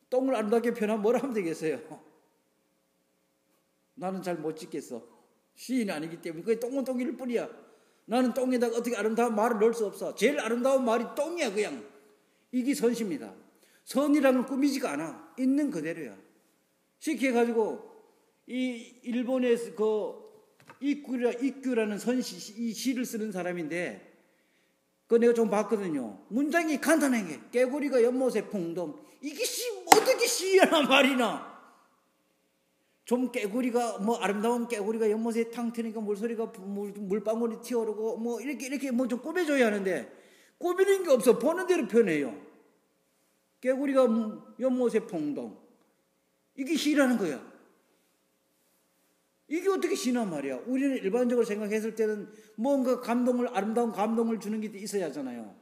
똥을 아름답게 표현하면 뭐라 하면 되겠어요? 나는 잘 못 짓겠어. 시인이 아니기 때문에 그게 똥은 똥일 뿐이야. 나는 똥에다가 어떻게 아름다운 말을 넣을 수 없어. 제일 아름다운 말이 똥이야 그냥. 이게 선시입니다. 선이라는 건 꾸미지가 않아. 있는 그대로야. 쉽게 해가지고 이 일본의 이규라는 선시, 이 시를 쓰는 사람인데 그거 내가 좀 봤거든요. 문장이 간단하게 깨구리가 연못에 풍덩. 이게 어떻게 시나 말이나. 좀 깨구리가 뭐 아름다운 깨구리가 연못에 탕 트니까 물소리가 물방울이 튀어오르고 뭐 이렇게 뭐 좀 꾸며줘야 하는데 꾸미는 게 없어. 보는 대로 표현해요. 깨구리가 연못에 퐁동. 이게 시라는 거야. 이게 어떻게 시나 말이야. 우리는 일반적으로 생각했을 때는 뭔가 아름다운 감동을 주는 게 있어야 하잖아요.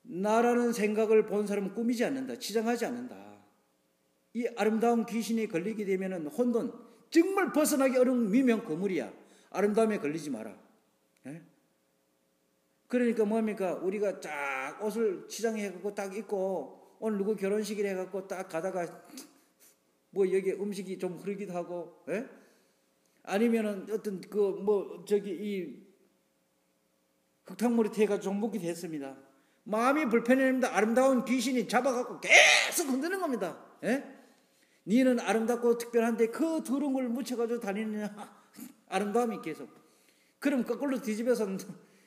나라는 생각을 본 사람은 꾸미지 않는다. 치장하지 않는다. 이 아름다운 귀신이 걸리게 되면은 혼돈, 정말 벗어나기 어려운 미명 거물이야. 아름다움에 걸리지 마라. 예? 그러니까 뭡니까? 우리가 쫙 옷을 치장해갖고 딱 입고 오늘 누구 결혼식이라 해갖고 딱 가다가 뭐 여기 음식이 좀 흐르기도 하고, 예? 아니면은 어떤 이 흙탕물이 태가 좀 묻기도 했습니다. 마음이 불편합니다. 아름다운 귀신이 잡아갖고 계속 흔드는 겁니다. 예? 니는 아름답고 특별한데 그 더러운 걸 묻혀가지고 다니느냐. 아름다움이 계속. 그럼 거꾸로 뒤집어서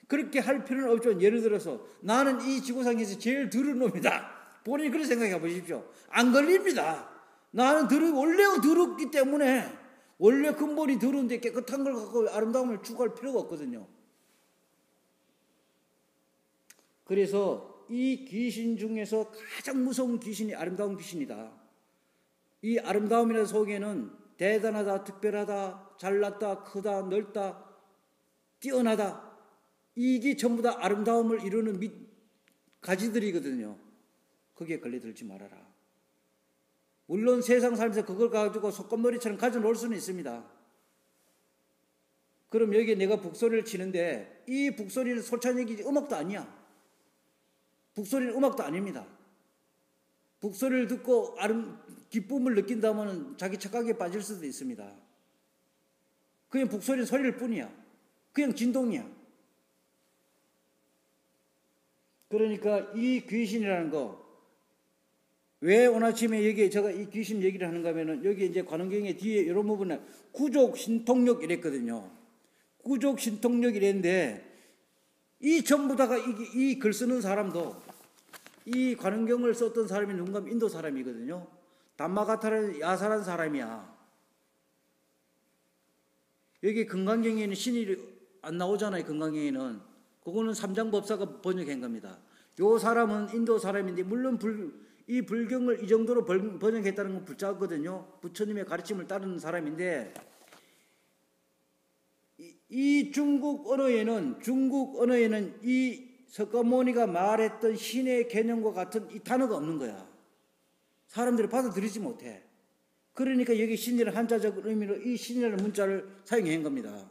그렇게 할 필요는 없죠. 예를 들어서 나는 이 지구상에서 제일 더러운 놈이다. 본인이 그렇게 생각해 보십시오. 안 걸립니다. 나는 원래 더럽기 때문에 원래 근본이 더러운데 깨끗한 걸 갖고 아름다움을 추구할 필요가 없거든요. 그래서 이 귀신 중에서 가장 무서운 귀신이 아름다운 귀신이다. 이 아름다움이라는 속에는 대단하다, 특별하다, 잘났다, 크다, 넓다, 뛰어나다. 이게 전부 다 아름다움을 이루는 가지들이거든요. 거기에 걸려들지 말아라. 물론 세상 살면서 그걸 가지고 속건머리처럼 가져놓을 수는 있습니다. 그럼 여기에 내가 북소리를 치는데 이 북소리는 솔찬얘기 음악도 아니야. 북소리는 음악도 아닙니다. 북소리를 듣고 기쁨을 느낀다면 자기 착각에 빠질 수도 있습니다. 그냥 북소리는 소리일 뿐이야. 그냥 진동이야. 그러니까 이 귀신이라는 거, 왜 오늘 아침에 제가 이 귀신 얘기를 하는가 하면은 여기 이제 관원경의 뒤에 이런 부분에 구족 신통력 이랬거든요. 구족 신통력 이랬는데 이 전부 다가 이 글 쓰는 사람도 이 관원경을 썼던 사람이 누군가 하면 인도 사람이거든요. 담마가타라는 야사라는 사람이야. 여기 금강경에는 신이 안 나오잖아요. 금강경에는. 그거는 삼장법사가 번역한 겁니다. 요 사람은 인도 사람인데 물론 이 불경을 이 정도로 번역했다는 건 불자거든요. 부처님의 가르침을 따르는 사람인데 이 중국 언어에는 이 석가모니가 말했던 신의 개념과 같은 이 단어가 없는 거야. 사람들이 받아들이지 못해. 그러니까 여기 신이라는 한자적 의미로 이 신이라는 문자를 사용한 겁니다.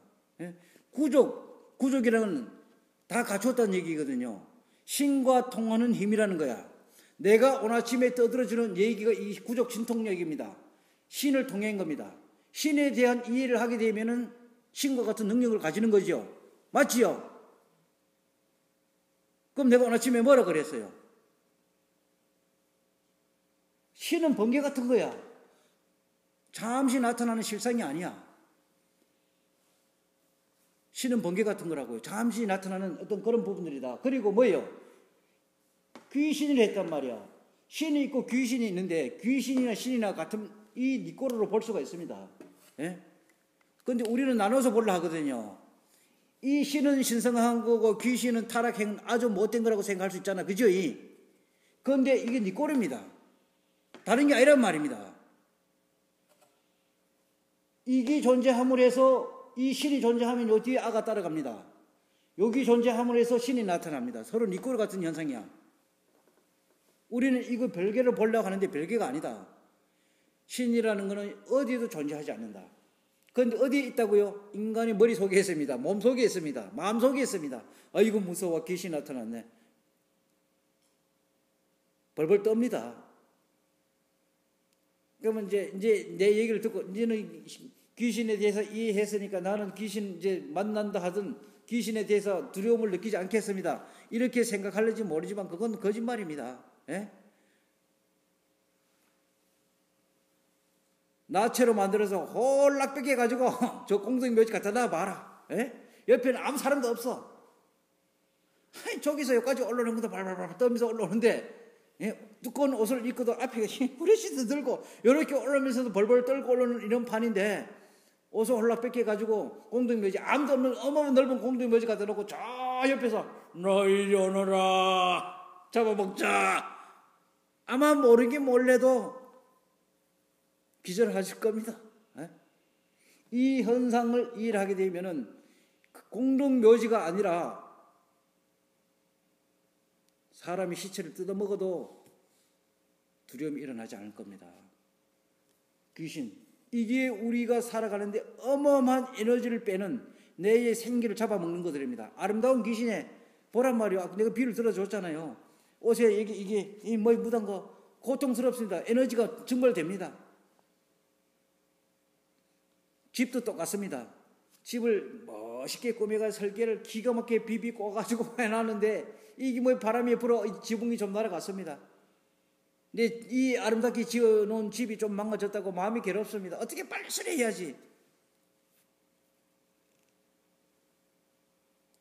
구족이라는 다 갖췄다는 얘기거든요. 신과 통하는 힘이라는 거야. 내가 오늘 아침에 떠들어주는 얘기가 이 구족 신통력입니다. 신을 통한 겁니다. 신에 대한 이해를 하게 되면은 신과 같은 능력을 가지는 거죠. 맞지요? 그럼 내가 오늘 아침에 뭐라 그랬어요? 신은 번개 같은 거야. 잠시 나타나는 실상이 아니야. 신은 번개 같은 거라고요. 잠시 나타나는 어떤 그런 부분들이다. 그리고 뭐예요? 귀신을 했단 말이야. 신이 있고 귀신이 있는데 귀신이나 신이나 같은 이 니꼬로로 볼 수가 있습니다. 예? 근데 우리는 나눠서 보려 하거든요. 이 신은 신성한 거고 귀신은 타락행 아주 못된 거라고 생각할 수 있잖아. 그죠? 그런데 이게 니꼬로입니다. 다른 게 아니란 말입니다. 이게 존재함으로 해서 이 신이 존재하면 요 뒤에 아가 따라갑니다. 여기 존재함으로 해서 신이 나타납니다. 서로 니꼬르 같은 현상이야. 우리는 이거 별개를 보려고 하는데 별개가 아니다. 신이라는 것은 어디에도 존재하지 않는다. 그런데 어디에 있다고요? 인간의 머릿속에 있습니다. 몸속에 있습니다. 마음속에 있습니다. 아이고 무서워, 귀신이 나타났네. 벌벌 떱니다. 그러면 이제 내 얘기를 듣고 이제는 귀신에 대해서 이해했으니까 나는 귀신 이제 만난다 하든 귀신에 대해서 두려움을 느끼지 않겠습니다. 이렇게 생각할지 모르지만 그건 거짓말입니다. 예? 나체로 만들어서 홀락 뺏겨가지고 저 공동묘지 갖다 놔봐라. 예? 옆에는 아무 사람도 없어. 저기서 여기까지 올라오는 것도 발발발 떠면서 올라오는데 예? 두꺼운 옷을 입고도 앞에 후레쉬도 들고 이렇게 올라오면서도 벌벌 떨고 올라오는 이런 판인데 옷을 홀락 뺏겨가지고 공동묘지 아무도 없는 어마어마한 넓은 공동묘지 갖다 놓고 저 옆에서 너 이리 오너라 잡아먹자. 아마 모르게 몰래도 기절하실 겁니다. 이 현상을 이해하게 되면은 공동묘지가 아니라 사람이 시체를 뜯어먹어도 두려움이 일어나지 않을 겁니다. 귀신, 이게 우리가 살아가는데 어마어마한 에너지를 빼는 내의 생기를 잡아먹는 것들입니다. 아름다운 귀신에 보란 말이요. 내가 비를 들어줬잖아요. 옷에 이게 뭐 묻은 거 고통스럽습니다. 에너지가 증발됩니다. 집도 똑같습니다. 집을 멋있게 꾸며가 설계를 기가 막히게 비비 꼬가지고 해놨는데 이게 뭐 바람이 불어 지붕이 좀 날아갔습니다. 근데 이 아름답게 지어놓은 집이 좀 망가졌다고 마음이 괴롭습니다. 어떻게 빨리 수리해야지.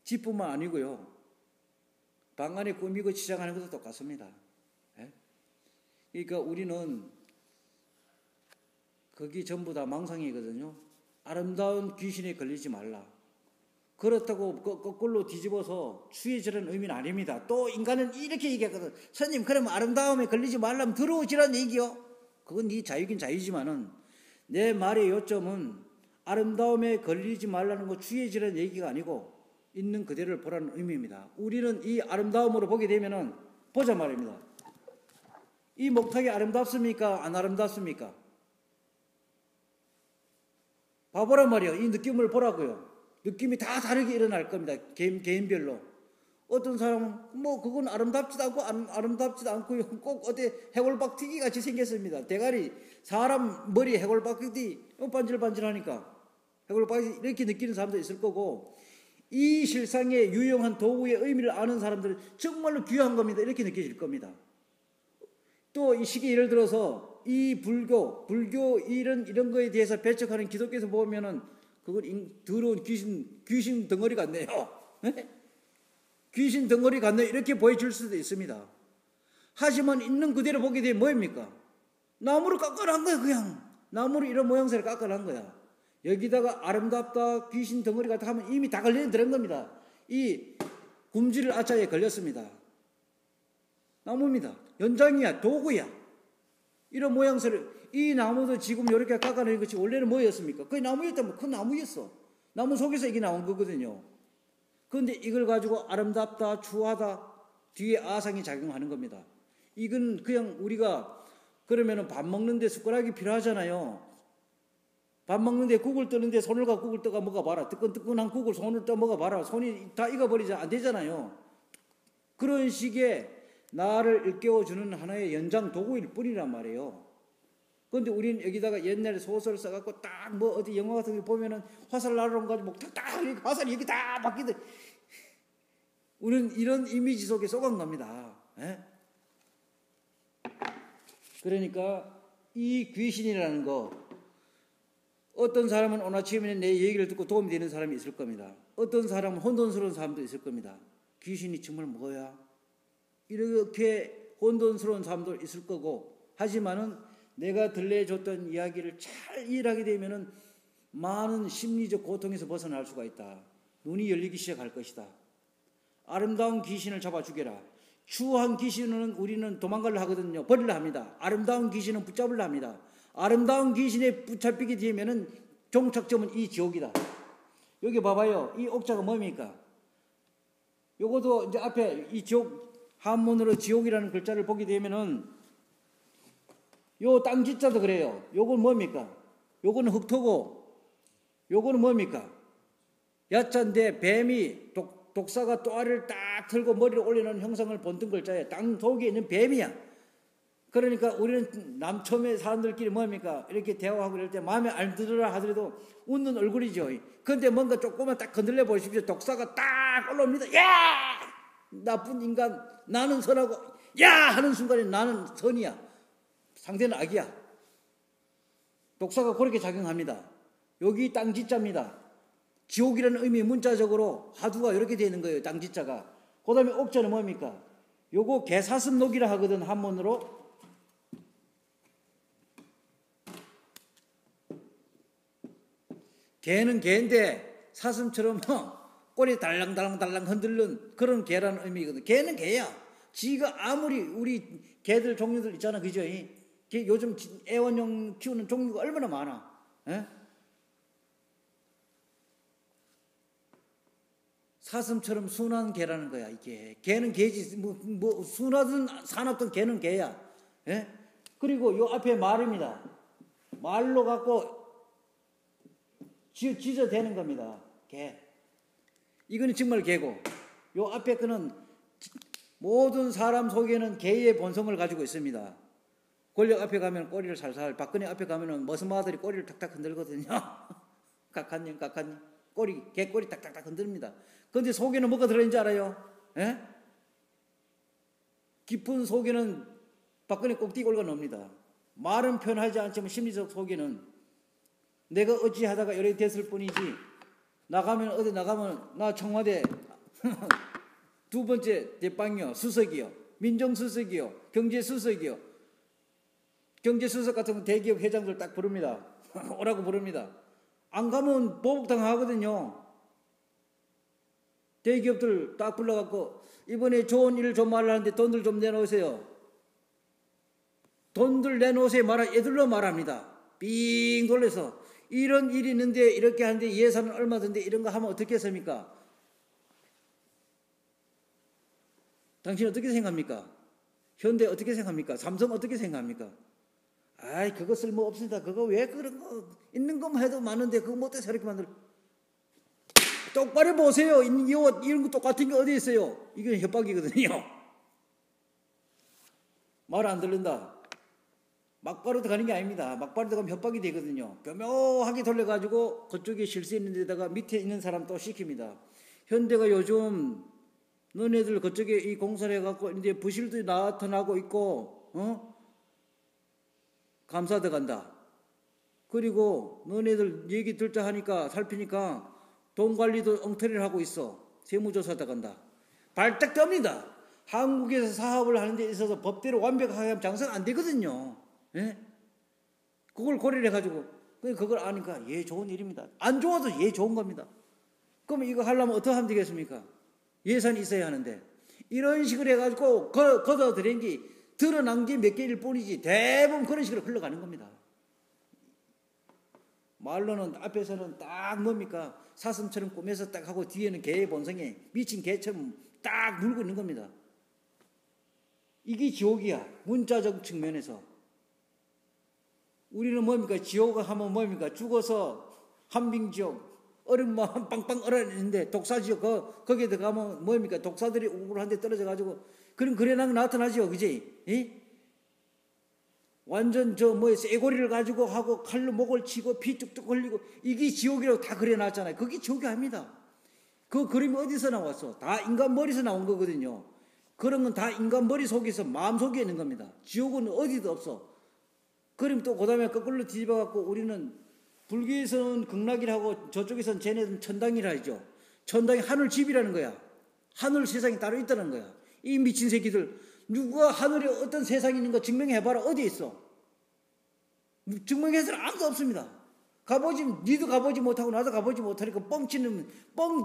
집뿐만 아니고요. 방 안에 꾸미고 치장하는 것도 똑같습니다. 그러니까 우리는 거기 전부 다 망상이거든요. 아름다운 귀신에 걸리지 말라. 그렇다고 거꾸로 뒤집어서 추해지라는 의미는 아닙니다. 또 인간은 이렇게 얘기하거든. 스님, 그러면 아름다움에 걸리지 말라면 들어오지란 얘기요. 그건 네 자유긴 자유지만은 내 말의 요점은 아름다움에 걸리지 말라는 거 추해지라는 얘기가 아니고 있는 그대로를 보라는 의미입니다. 우리는 이 아름다움으로 보게 되면은 보자 말입니다. 이 목탁이 아름답습니까? 안 아름답습니까? 봐보란 말이요. 이 느낌을 보라고요. 느낌이 다 다르게 일어날 겁니다. 개인별로. 어떤 사람은 뭐 그건 아름답지도 않고 아름답지도 않고요. 꼭 어디 해골박튀기 같이 생겼습니다. 대가리 사람 머리 해골박튀기 반질반질하니까 해골박튀기 이렇게 느끼는 사람도 있을 거고 이 실상의 유용한 도구의 의미를 아는 사람들은 정말로 귀한 겁니다. 이렇게 느껴질 겁니다. 또 이 시기 예를 들어서 이 불교 이런 거에 대해서 배척하는 기독교에서 보면은 그건 더러운 귀신 덩어리 같네요. 귀신 덩어리 같네 이렇게 보여줄 수도 있습니다. 하지만 있는 그대로 보게 되면 뭐입니까? 나무로 깎아낸 거야. 그냥 나무로 이런 모양새를 깎아낸 거야. 여기다가 아름답다 귀신 덩어리 같다 하면 이미 다 걸려들은 겁니다. 이 굶주릴 아자에 걸렸습니다. 나무입니다. 연장이야. 도구야. 이런 모양새를 이 나무도 지금 이렇게 깎아내는 것이 원래는 뭐였습니까? 그게 나무였다면 그 나무였어. 나무 속에서 이게 나온 거거든요. 그런데 이걸 가지고 아름답다 추하다 뒤에 아상이 작용하는 겁니다. 이건 그냥 우리가 그러면은 밥 먹는데 숟가락이 필요하잖아요. 밥 먹는데 국을 뜨는데 손을 갖고 국을 떠가 먹어봐라. 뜨끈뜨끈한 국을 손을 떠 먹어봐라. 손이 다 익어버리지 안 되잖아요. 그런 식의 나를 일깨워주는 하나의 연장 도구일 뿐이란 말이에요. 그런데 우리는 여기다가 옛날에 소설을 써갖고 딱 뭐 어디 영화 같은 거 보면은 화살 날아온 가지고 뭐 딱 화살이 여기 다 바뀌듯 우리는 이런 이미지 속에 속은 겁니다. 그러니까 이 귀신이라는 거 어떤 사람은 오늘 아침에 내 얘기를 듣고 도움이 되는 사람이 있을 겁니다. 어떤 사람은 혼돈스러운 사람도 있을 겁니다. 귀신이 정말 뭐야? 이렇게 혼돈스러운 사람도 있을 거고 하지만은 내가 들려줬던 이야기를 잘 이해하게 되면은 많은 심리적 고통에서 벗어날 수가 있다. 눈이 열리기 시작할 것이다. 아름다운 귀신을 잡아 죽여라. 추한 귀신은 우리는 도망가려 하거든요. 버리려 합니다. 아름다운 귀신은 붙잡으려 합니다. 아름다운 귀신에 붙잡히게 되면은 종착점은 이 지옥이다. 여기 봐봐요. 이 옥자가 뭡니까? 요것도 이제 앞에 이 지옥 한문으로 지옥이라는 글자를 보게 되면은 요 땅지자도 그래요. 요건 뭡니까? 요거는 흑토고 요거는 뭡니까? 야자인데 뱀이 독사가 또아리를 딱 들고 머리를 올려놓은 형상을 본뜬 글자예요. 땅속에 있는 뱀이야. 그러니까 우리는 남초의 사람들끼리 뭡니까? 이렇게 대화하고 이럴 때 마음에 안 들으라 하더라도 웃는 얼굴이죠. 그런데 뭔가 조금만 딱 건들려 보십시오. 독사가 딱 올라옵니다. 야! 나쁜 인간, 나는 선하고 야! 하는 순간에 나는 선이야. 상대는 악이야. 독사가 그렇게 작용합니다. 여기 땅지자입니다. 지옥이라는 의미 문자적으로 화두가 이렇게 되어 있는 거예요. 땅지자가. 그 다음에 옥자는 뭡니까? 요거 개사슴록이라 하거든, 한문으로. 개는 개인데 사슴처럼 꼬리 달랑달랑달랑 흔들는 그런 개라는 의미거든. 개는 개야. 지가 아무리 우리 개들 종류들 있잖아, 그죠? 요즘 애완용 키우는 종류가 얼마나 많아. 에? 사슴처럼 순한 개라는 거야, 이게. 개는 개지, 뭐 순하든 사납든 개는 개야. 에? 그리고 요 앞에 말입니다. 말로 갖고 지저대는 겁니다. 개. 이거는 정말 개고, 요 앞에 거는 모든 사람 속에는 개의 본성을 가지고 있습니다. 권력 앞에 가면 꼬리를 살살, 박근혜 앞에 가면은 머슴아들이 꼬리를 탁탁 흔들거든요. 각하님, 개 꼬리 탁탁탁 흔듭니다. 근데 속에는 뭐가 들어있는지 알아요? 에? 깊은 속에는 박근혜 꼭대기 올라놉니다. 말은 표현하지 않지만 심리적 속에는 내가 어찌하다가 이렇게 됐을 뿐이지, 어디 나가면 나 청와대 두 번째 대빵이요, 수석이요, 민정수석이요, 경제수석이요. 경제수석 같은 건 대기업 회장들 딱 부릅니다. 오라고 부릅니다. 안 가면 보복당하거든요. 대기업들 딱 불러갖고 이번에 좋은 일 좀 말하는데 돈들 좀 내놓으세요. 돈들 내놓으세요 말하 애들로 말합니다. 삥 돌려서 이런 일이 있는데 이렇게 하는데 예산은 얼마 든데 이런 거 하면 어떻게 했습니까? 당신 어떻게 생각합니까? 현대 어떻게 생각합니까? 삼성 어떻게 생각합니까? 아이, 그거 쓸모 없습니다. 그거 왜 그런 거, 있는 것만 해도 많은데 그거 뭐 어때서 이렇게 만들어? 똑바로 보세요. 이런 거 똑같은 게 어디 있어요? 이건 협박이거든요. 말 안 들린다. 막바로 들어가는 게 아닙니다. 막바로 들어가면 협박이 되거든요. 교묘하게 돌려가지고 그쪽에 실수 있는 데다가 밑에 있는 사람 또 시킵니다. 현대가 요즘 너네들 그쪽에 이 공사를 해갖고 이제 부실도 나타나고 있고, 감사 들어간다. 그리고 너네들 얘기 듣자 하니까 살피니까 돈 관리도 엉터리를 하고 있어. 세무조사 들어간다. 발딱 뜹니다. 한국에서 사업을 하는 데 있어서 법대로 완벽하게 하면 장사가 안 되거든요. 예? 그걸 고려를 해가지고 그걸 아니까 예, 좋은 일입니다. 안 좋아도 예, 좋은 겁니다. 그러면 이거 하려면 어떻게 하면 되겠습니까? 예산이 있어야 하는데 이런 식으로 해가지고 걷어들인 게 드러난 게 몇 개일 뿐이지 대부분 그런 식으로 흘러가는 겁니다. 말로는 앞에서는 딱 뭡니까? 사슴처럼 꾸며서 딱 하고 뒤에는 개의 본성에 미친 개처럼 딱 물고 있는 겁니다. 이게 지옥이야. 문자적 측면에서. 우리는 뭡니까? 지옥을 하면 뭡니까? 죽어서 한빙지옥 얼음만 빵빵 얼어있는데 독사지옥 거기에 들어가면 뭡니까? 독사들이 우울한데 떨어져가지고 그런 그래낭 나타나죠. 그지? 예? 완전 쇠고리를 가지고 하고 칼로 목을 치고 피 뚝뚝 흘리고 이게 지옥이라고 다 그려놨잖아요. 그게 지옥이 아닙니다. 그 그림이 어디서 나왔어? 다 인간 머리에서 나온 거거든요. 그런 건 다 인간 머리 속에서 마음 속에 있는 겁니다. 지옥은 어디도 없어. 그럼 또 그 다음에 거꾸로 뒤집어갖고 우리는 불교에서는 극락이라고 저쪽에서는 쟤네들은 천당이라 하죠. 천당이 하늘 집이라는 거야. 하늘 세상이 따로 있다는 거야. 이 미친 새끼들 누가 하늘에 어떤 세상이 있는 거 증명해봐라. 어디에 있어? 증명해서는 아무도 없습니다. 니도 가보지 못하고 나도 가보지 못하니까 뻥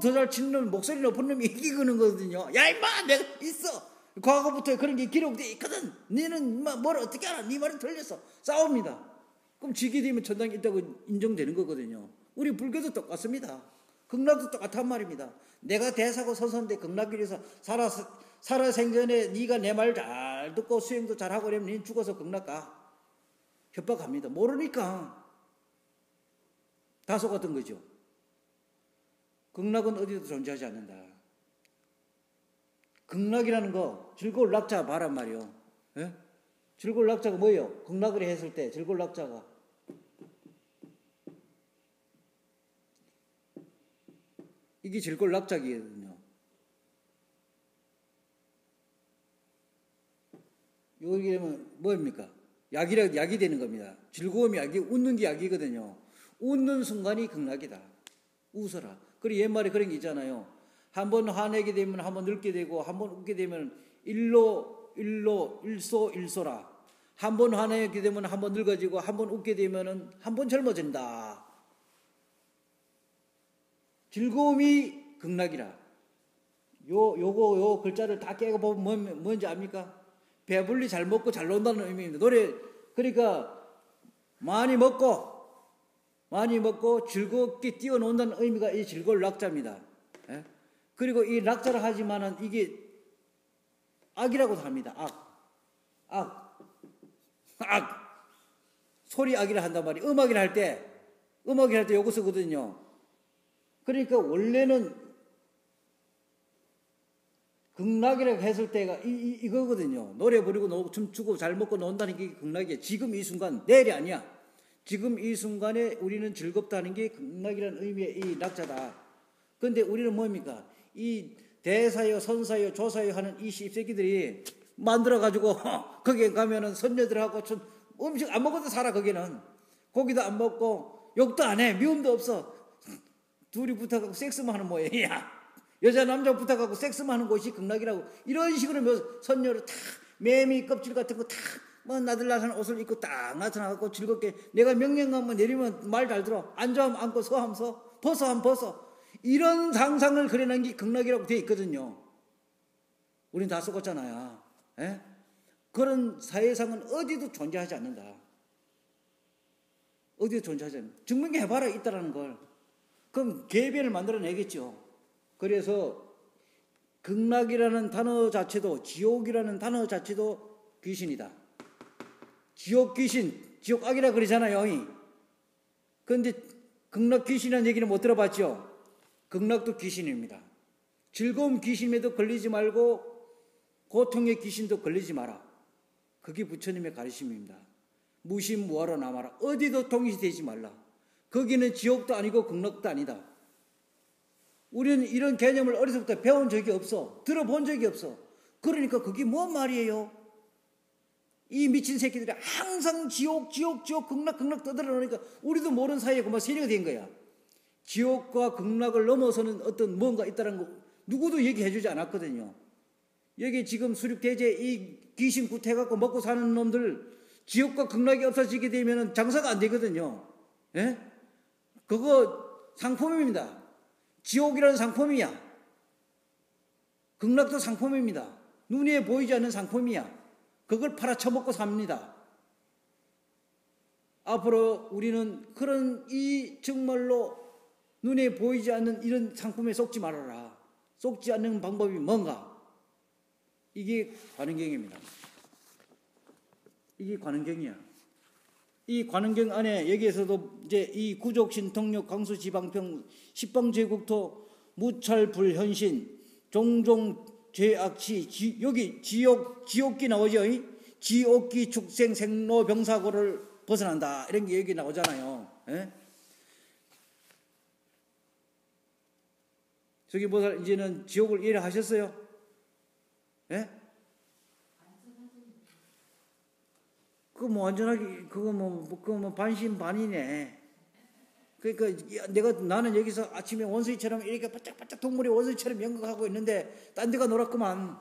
더 잘 치는 놈, 목소리 높은 놈이 이기는 거거든요. 야 임마 내가 있어. 과거부터 그런 게 기록되어 있거든. 너는 뭘 어떻게 알아? 네 말은 틀렸어. 싸웁니다. 그럼 지게 되면 천당이 있다고 인정되는 거거든요. 우리 불교도 똑같습니다. 극락도 똑같단 말입니다. 내가 대사고 서서인데 극락길에서 살아 생전에 네가 내 말 잘 듣고 수행도 잘하고 그러면 네 죽어서 극락 가. 협박합니다. 모르니까 다 속았던 거죠. 극락은 어디도 존재하지 않는다. 극락이라는 거 즐거울 낙자 봐란 말이요. 예? 즐거울 낙자가 뭐예요? 극락을 했을 때 즐거울 낙자가 이게 즐거울 낙자기거든요. 여기 되면 뭐입니까? 약이 되는 겁니다. 즐거움이 약이, 웃는 게 약이거든요. 웃는 순간이 극락이다. 웃어라. 그리고 옛말에 그런 게 있잖아요. 한번 화내게 되면 한번 늙게 되고 한번 웃게 되면 일소일소라. 한 번 화내게 되면 한 번 늙어지고 한 번 웃게 되면 한 번 젊어진다. 즐거움이 극락이라. 요 글자를 다 깨고보면 뭔지 압니까? 배불리 잘 먹고 잘 논다는 의미입니다. 그러니까 많이 먹고 즐겁게 뛰어논다는 의미가 이 즐거울 낙자입니다. 예? 그리고 이 낙자를 하지만은 이게 악이라고도 합니다. 악. 소리 악이라 한단 말이에요. 음악이라 할 때 요거 쓰거든요. 그러니까 원래는 극락이라고 했을 때가 이거거든요. 노래 부르고 춤추고 잘 먹고 논다는 게 극락이에요. 지금 이 순간, 내일이 아니야. 지금 이 순간에 우리는 즐겁다는 게 극락이라는 의미의 이 낙자다. 그런데 우리는 뭡니까? 이 대사요, 선사요, 조사요 하는 이 씹새끼들이 만들어가지고 거기에 가면은 선녀들하고 음식 안 먹어도 살아. 거기는 고기도 안 먹고 욕도 안 해. 미움도 없어. 둘이 붙어갖고 섹스만 하는 모양이야. 여자 남자 붙어갖고 섹스만 하는 곳이 극락이라고. 이런 식으로 선녀를 탁 매미 껍질 같은 거 탁 나들나서는 옷을 입고 딱 나타나갖고 즐겁게 내가 명령하면 내리면 말 잘 들어. 앉아하면 앉고 서하면 서. 벗어하면 벗어. 이런 상상을 그려낸 게 극락이라고 되어 있거든요. 우린 다 썩었잖아요. 예? 그런 사회상은 어디도 존재하지 않는다. 어디도 존재하지 않는다. 증명해봐라 있다라는 걸. 그럼 계변을 만들어내겠죠. 그래서 극락이라는 단어 자체도, 지옥이라는 단어 자체도 귀신이다. 지옥 귀신, 지옥 악이라 그러잖아요. 그런데 극락 귀신이라는 얘기는 못 들어봤죠. 극락도 귀신입니다. 즐거움 귀신에도 걸리지 말고 고통의 귀신도 걸리지 마라. 그게 부처님의 가르침입니다. 무심무화로 남아라. 어디도 동시되지 말라. 거기는 지옥도 아니고 극락도 아니다. 우리는 이런 개념을 어렸을 때 배운 적이 없어. 들어본 적이 없어. 그러니까 그게 뭔 말이에요? 이 미친 새끼들이 항상 지옥, 극락 떠들어놓으니까 우리도 모르는 사이에 그만 세뇌가 된 거야. 지옥과 극락을 넘어서는 어떤 뭔가 있다는 거 누구도 얘기해주지 않았거든요. 여기 지금 수륙대제 이 귀신 구태갖고 먹고 사는 놈들 지옥과 극락이 없어지게 되면 장사가 안 되거든요. 예? 그거 상품입니다. 지옥이라는 상품이야. 극락도 상품입니다. 눈에 보이지 않는 상품이야. 그걸 팔아쳐먹고 삽니다. 앞으로 우리는 그런 이 정말로 눈에 보이지 않는 이런 상품에 속지 말아라. 속지 않는 방법이 뭔가? 이게 관원경입니다. 이게 관원경이야. 이 관원경 안에 여기에서도 이제 이 구족신 통력 강수지방평 십방제국토 무찰불현신 종종 죄악치 여기 지옥기 나오죠. 지옥기 축생 생로 병사고를 벗어난다 이런 게 여기 나오잖아요. 예? 저기 보살 이제는 지옥을 이해하셨어요? 예? 그거 뭐 완전하게 그거 뭐 반신반의네. 그러니까 나는 여기서 아침에 원숭이처럼 이렇게 바짝바짝 동물의 원숭이처럼 연극하고 있는데 딴 데가 놀았구만.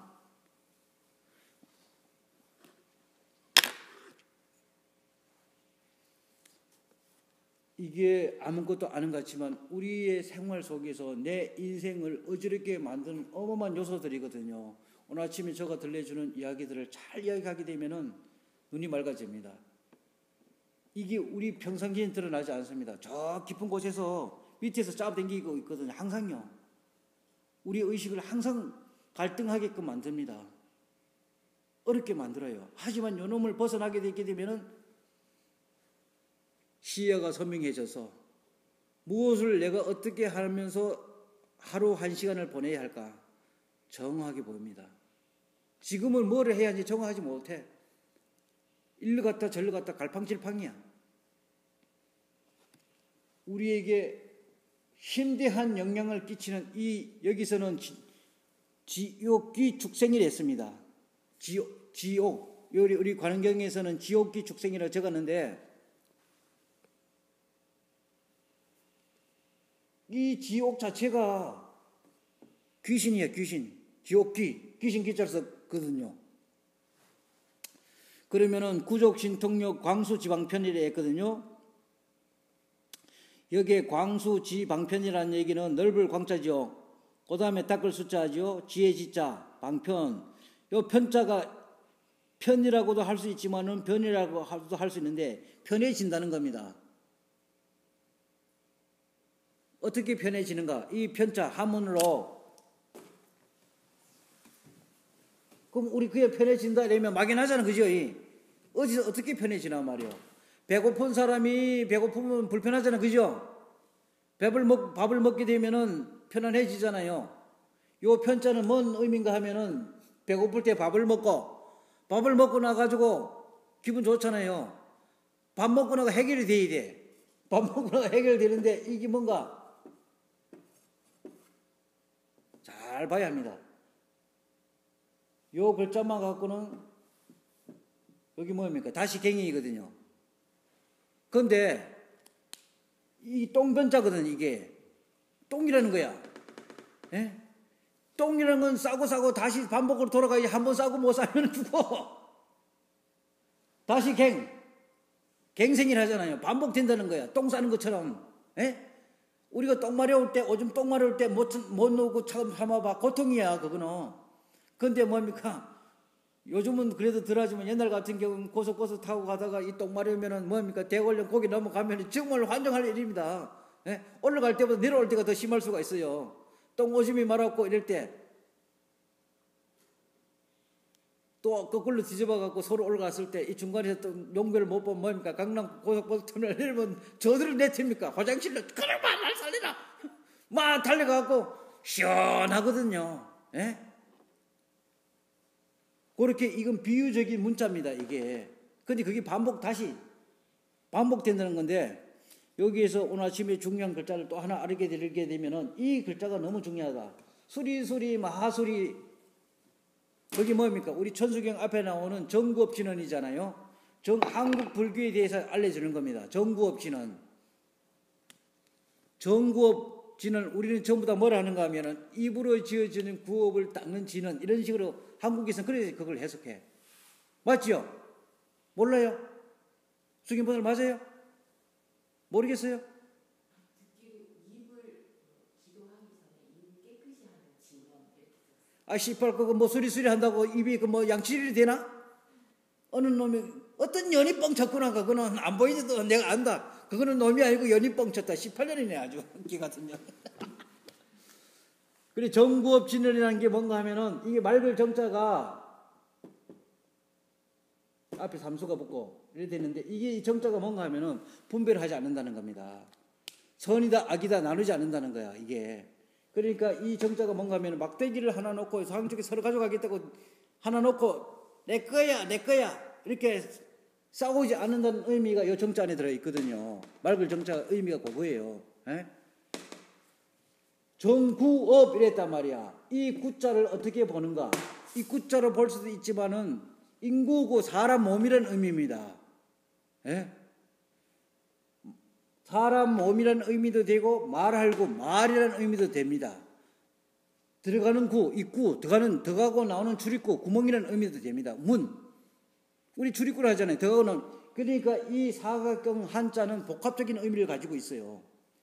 이게 아무것도 아닌 것 같지만 우리의 생활 속에서 내 인생을 어지럽게 만드는 어마어마한 요소들이거든요. 오늘 아침에 제가 들려주는 이야기들을 잘 이야기하게 되면은 눈이 맑아집니다. 이게 우리 평상시에 드러나지 않습니다. 저 깊은 곳에서 밑에서 잡아당기고 있거든요. 항상요. 우리 의식을 항상 갈등하게끔 만듭니다. 어렵게 만들어요. 하지만 요놈을 벗어나게 되게 되면은 시야가 선명해져서 무엇을 내가 어떻게 하면서 하루 한 시간을 보내야 할까 정확하게 보입니다. 지금은 뭐를 해야 하는지 정확하지 못해. 일로 갔다 절로 갔다 갈팡질팡이야. 우리에게 심대한 영향을 끼치는 여기서는 지옥기 축생이라 했습니다. 지옥. 우리 관원경에서는 지옥기 축생이라고 적었는데 이 지옥 자체가 귀신이야, 귀신. 지옥귀, 귀신 기자를 썼거든요. 그러면은 구족신통역 광수지방편이라 했거든요. 여기에 광수지방편이라는 얘기는 넓을 광자죠. 그 다음에 닦을 숫자죠. 지혜지자, 방편. 요 편자가 편이라고도 할 수 있지만은 변이라고도 할 수 있는데 편해진다는 겁니다. 어떻게 편해지는가? 이 편자 한문으로. 그럼 우리 그게 편해진다 이러면 막연하잖아, 그죠? 어디서 어떻게 편해지나 말이요. 배고픈 사람이 배고프면 불편하잖아, 그죠? 밥을 먹게 되면은 편안해지잖아요. 요 편자는 뭔 의미인가 하면은 배고플 때 밥을 먹고 나가지고 기분 좋잖아요. 밥 먹고 나가 해결이 돼야 돼. 밥 먹고 나가 해결되는데 이게 뭔가 잘 봐야 합니다. 요 글자만 갖고는 여기 뭡니까? 다시 갱이거든요. 그런데 이 똥변자거든. 이게 똥이라는 거야. 예? 똥이라는 건 싸고 다시 반복으로 돌아가야지. 한번 싸고 못 싸면 죽어. 다시 갱생일 하잖아요. 반복된다는 거야. 똥 싸는 것처럼. 예? 우리가 똥 마려울 때, 오줌 똥 마려울 때 못 놓고 처음 참아봐. 고통이야, 그거는. 근데 뭡니까? 요즘은 그래도 덜하지만 옛날 같은 경우는 고속버스 타고 가다가 이 똥 마려우면은 뭡니까? 대관령 거기 넘어가면 정말 환장할 일입니다. 예? 올라갈 때보다 내려올 때가 더 심할 수가 있어요. 똥 오줌이 마렵고 이럴 때 또 거꾸로 뒤집어 갖고 서로 올라갔을 때 이 중간에서 또 용별을 못 보면 뭡니까? 강남 고속버스 터널 내리면 저들을 내튑니까? 화장실로 그래 날 살리라 막 달려가고 시원하거든요. 예? 그렇게 이건 비유적인 문자입니다, 이게. 근데 그게 반복된다는 건데, 여기에서 오늘 아침에 중요한 글자를 또 하나 알게 되면은 이 글자가 너무 중요하다. 수리수리 마하수리. 거기 뭡니까? 우리 천수경 앞에 나오는 정구업진언이잖아요. 한국 불교에 대해서 알려주는 겁니다. 정구업진언. 정구업진언, 우리는 전부 다 뭐라 하는가 하면은 입으로 지어지는 구업을 닦는 진언. 이런 식으로 한국에서는 그래서 그걸 해석해. 맞죠? 몰라요? 수경분들 맞아요? 모르겠어요? 아, 씨발, 그거 뭐 수리수리 한다고 입이 뭐 양치질이 되나? 어느 놈이, 어떤 년이 뻥쳤구나. 그거는 안 보이지도 내가 안다. 그거는 놈이 아니고 연이 뻥쳤다. 18년이네, 아주. 기 같은 년. 그래, 정구업진언이라는 게 뭔가 하면은, 이게 맑을 정자가 앞에 삼수가 붙고 이래 되는데, 이게 정자가 뭔가 하면은 분별을 하지 않는다는 겁니다. 선이다, 악이다 나누지 않는다는 거야, 이게. 그러니까 이 정자가 뭔가 하면 막대기를 하나 놓고 한쪽에 서로 가져가겠다고 하나 놓고 내 거야 이렇게 싸우지 않는다는 의미가 이 정자 안에 들어있거든요. 맑을 정자 의미가 그거예요. 에? 정구업 이랬단 말이야. 이 구자를 어떻게 보는가? 이 구자로 볼 수도 있지만은 인구고 사람 몸이라는 의미입니다. 에? 사람 몸이라는 의미도 되고 말할구 말이라는 의미도 됩니다. 들어가는 구, 입구, 들어가고 나오는 출입구, 구멍이라는 의미도 됩니다. 문. 우리 출입구를 하잖아요. 들어가고 나오는. 그러니까 이 사각형 한자는 복합적인 의미를 가지고 있어요.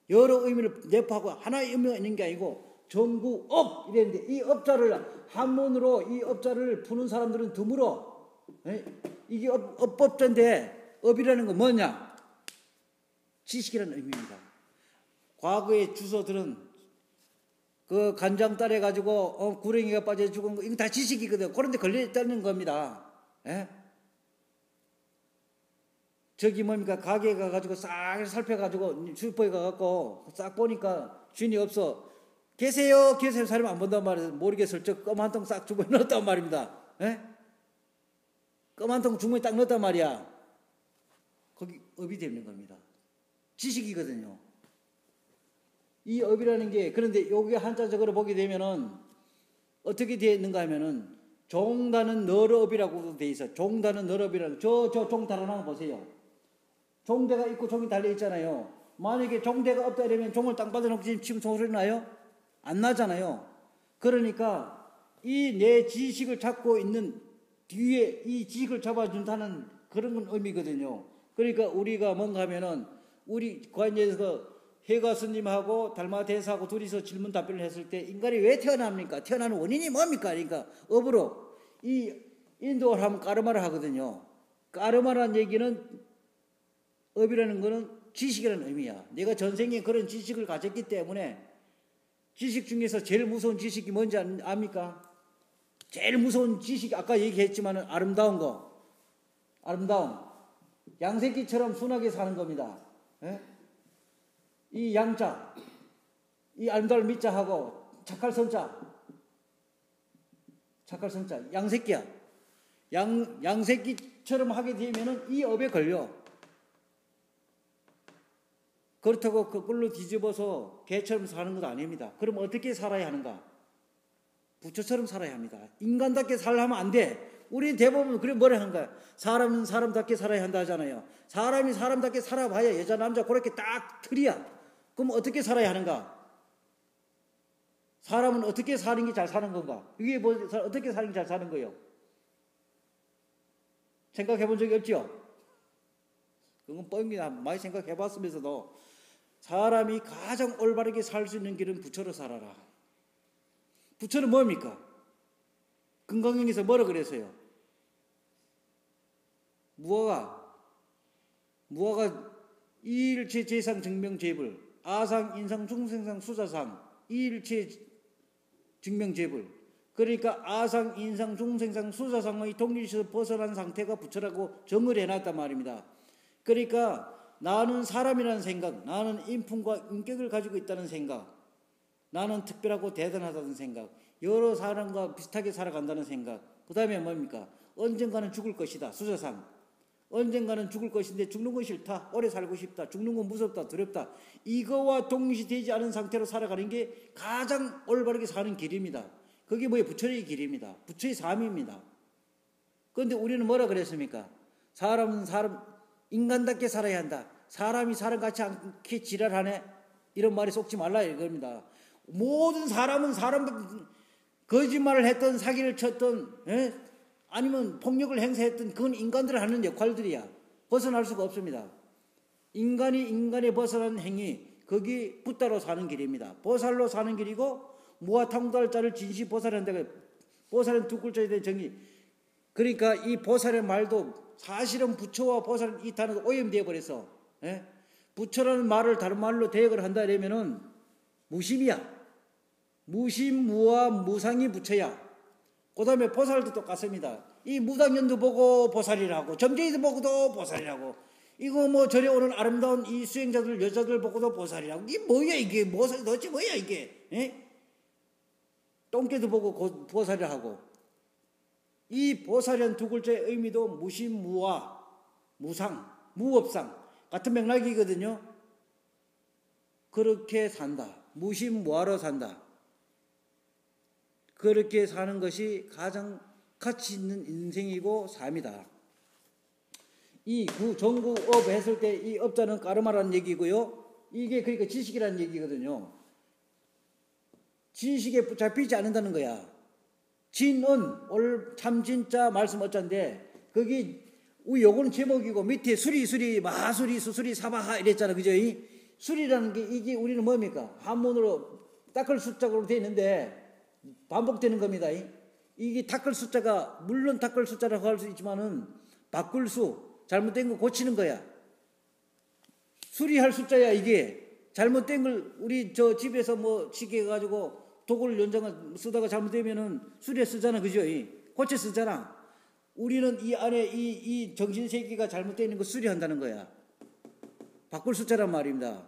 여러 의미를 내포하고 하나의 의미가 있는 게 아니고 정구업 이랬는데 이 업자를 한문으로 이 업자를 푸는 사람들은 드물어. 이게 업법자인데 업이라는 건 뭐냐? 지식이라는 의미입니다. 과거의 주소들은 그 간장 따래 가지고 구렁이가 빠져 죽은 거 이거 다 지식이거든. 그런데 걸려 있다는 겁니다. 예? 저기 뭡니까? 가게에 가가지고 싹 살펴가지고 슈퍼에 가갖고 싹 보니까 주인이 없어. 계세요 사람 안 본단 말이에요. 모르게 슬쩍 껌 한 통 싹 주머니에 넣었단 말입니다. 예? 껌 한 통 주머니에 딱 넣었단 말이야. 거기 업이 되는 겁니다. 지식이거든요. 이 업이라는 게, 그런데 여기 한자적으로 보게 되면은 어떻게 되어 있는가 하면은 종다는 너러업이라고도 되어 있어요. 종다는 너러업이라고. 저 종 달아나 거 보세요. 종대가 있고 종이 달려 있잖아요. 만약에 종대가 없다 이러면 종을 땅 빠져놓고 지금 소리 나요? 안 나잖아요. 그러니까 이 내 지식을 잡고 있는 뒤에 이 지식을 잡아준다는 그런 건 의미거든요. 그러니까 우리가 뭔가 하면은 우리 관계에서 해가 스님하고 달마 대사하고 둘이서 질문 답변을 했을 때 인간이 왜 태어납니까? 태어나는 원인이 뭡니까? 그러니까 업으로 이 인도를 하면 까르마를 하거든요. 까르마라는 얘기는 업이라는 거는 지식이라는 의미야. 내가 전생에 그런 지식을 가졌기 때문에 지식 중에서 제일 무서운 지식이 뭔지 압니까? 제일 무서운 지식이 아까 얘기했지만 아름다운 거. 아름다움. 양새끼처럼 순하게 사는 겁니다. 예? 이 양자, 이 아름다울 밑자하고 착할 성자. 착할 성자. 양새끼야. 양새끼처럼 하게 되면은 이 업에 걸려. 그렇다고 그걸로 뒤집어서 개처럼 사는 것도 아닙니다. 그럼 어떻게 살아야 하는가? 부처처럼 살아야 합니다. 인간답게 살려면 안 돼. 우리 대부분 그래 뭐라 하는 거야? 사람은 사람답게 살아야 한다 하잖아요. 사람이 사람답게 살아봐야 여자 남자 그렇게 딱 틀이야. 그럼 어떻게 살아야 하는가? 사람은 어떻게 사는 게 잘 사는 건가? 이게 뭐 어떻게 사는 게 잘 사는 거예요? 생각해 본 적이 없죠? 그건 뻥이나 많이 생각해 봤으면서도 사람이 가장 올바르게 살 수 있는 길은 부처로 살아라. 부처는 뭡니까? 금강경에서 뭐라 그랬어요? 무화가 이일체 재상 증명재불 아상 인상 중생상 수자상 이일체 증명재불 그러니까 아상 인상 중생상 수자상의 동일시에서 벗어난 상태가 부처라고 정을 해놨단 말입니다. 그러니까 나는 사람이라는 생각, 나는 인품과 인격을 가지고 있다는 생각, 나는 특별하고 대단하다는 생각, 여러 사람과 비슷하게 살아간다는 생각, 그 다음에 뭡니까? 언젠가는 죽을 것이다. 수저상. 언젠가는 죽을 것인데 죽는 건 싫다. 오래 살고 싶다. 죽는 건 무섭다. 두렵다. 이거와 동시되지 않은 상태로 살아가는 게 가장 올바르게 사는 길입니다. 그게 뭐예요? 부처의 길입니다. 부처의 삶입니다. 그런데 우리는 뭐라 그랬습니까? 사람은 인간답게 살아야 한다. 사람이 사람같이 않게 지랄하네. 이런 말에 속지 말라 이겁니다. 모든 사람은 사람 거짓말을 했던 사기를 쳤던 아니면 폭력을 행사했던 그건 인간들이 하는 역할들이야. 벗어날 수가 없습니다. 인간이 인간에 벗어난 행위 거기 붓다로 사는 길입니다. 보살로 사는 길이고 무아탕달자를 진시 보살한다고 보살은 두 글자에 대한 정의. 그러니까 이 보살의 말도 사실은 부처와 보살은 이 단어가 오염되어 버려서 부처라는 말을 다른 말로 대역을 한다 이러면은 무심이야. 무심, 무아, 무상이 부처야. 그 다음에 보살도 똑같습니다. 이 무당년도 보고 보살이라고, 점쟁이도 보고도 보살이라고, 이거 뭐 절에 오는 아름다운 이 수행자들, 여자들 보고도 보살이라고. 이게 뭐야, 이게? 도대체 뭐야, 이게? 똥개도 보고 보살이라고. 이 보살이라는 두 글자의 의미도 무심, 무아, 무상, 무업상. 같은 맥락이거든요. 그렇게 산다. 무심, 무아로 산다. 그렇게 사는 것이 가장 가치 있는 인생이고 삶이다. 이 전구업 했을 때 이 업자는 까르마라는 얘기고요. 이게 그러니까 지식이라는 얘기거든요. 지식에 붙잡히지 않는다는 거야. 진은 참진짜 말씀 어짠데 거기 요거는 제목이고 밑에 수리 마수리 수수리 사바하 이랬잖아. 그죠? 이 수리라는 게 이게 우리는 뭡니까? 한문으로 닦을 숫자로 되어 있는데 반복되는 겁니다. 이게 닦을 숫자가 물론 닦을 숫자라고 할 수 있지만은 바꿀 수 잘못된 거 고치는 거야. 수리할 숫자야 이게. 잘못된 걸 우리 저 집에서 뭐 시계 가지고 도구를 연장을 쓰다가 잘못되면은 수리해 쓰잖아. 그죠? 고쳐 쓰잖아. 우리는 이 안에 이 정신세계가 잘못되어 있는 거 수리한다는 거야. 바꿀 숫자란 말입니다.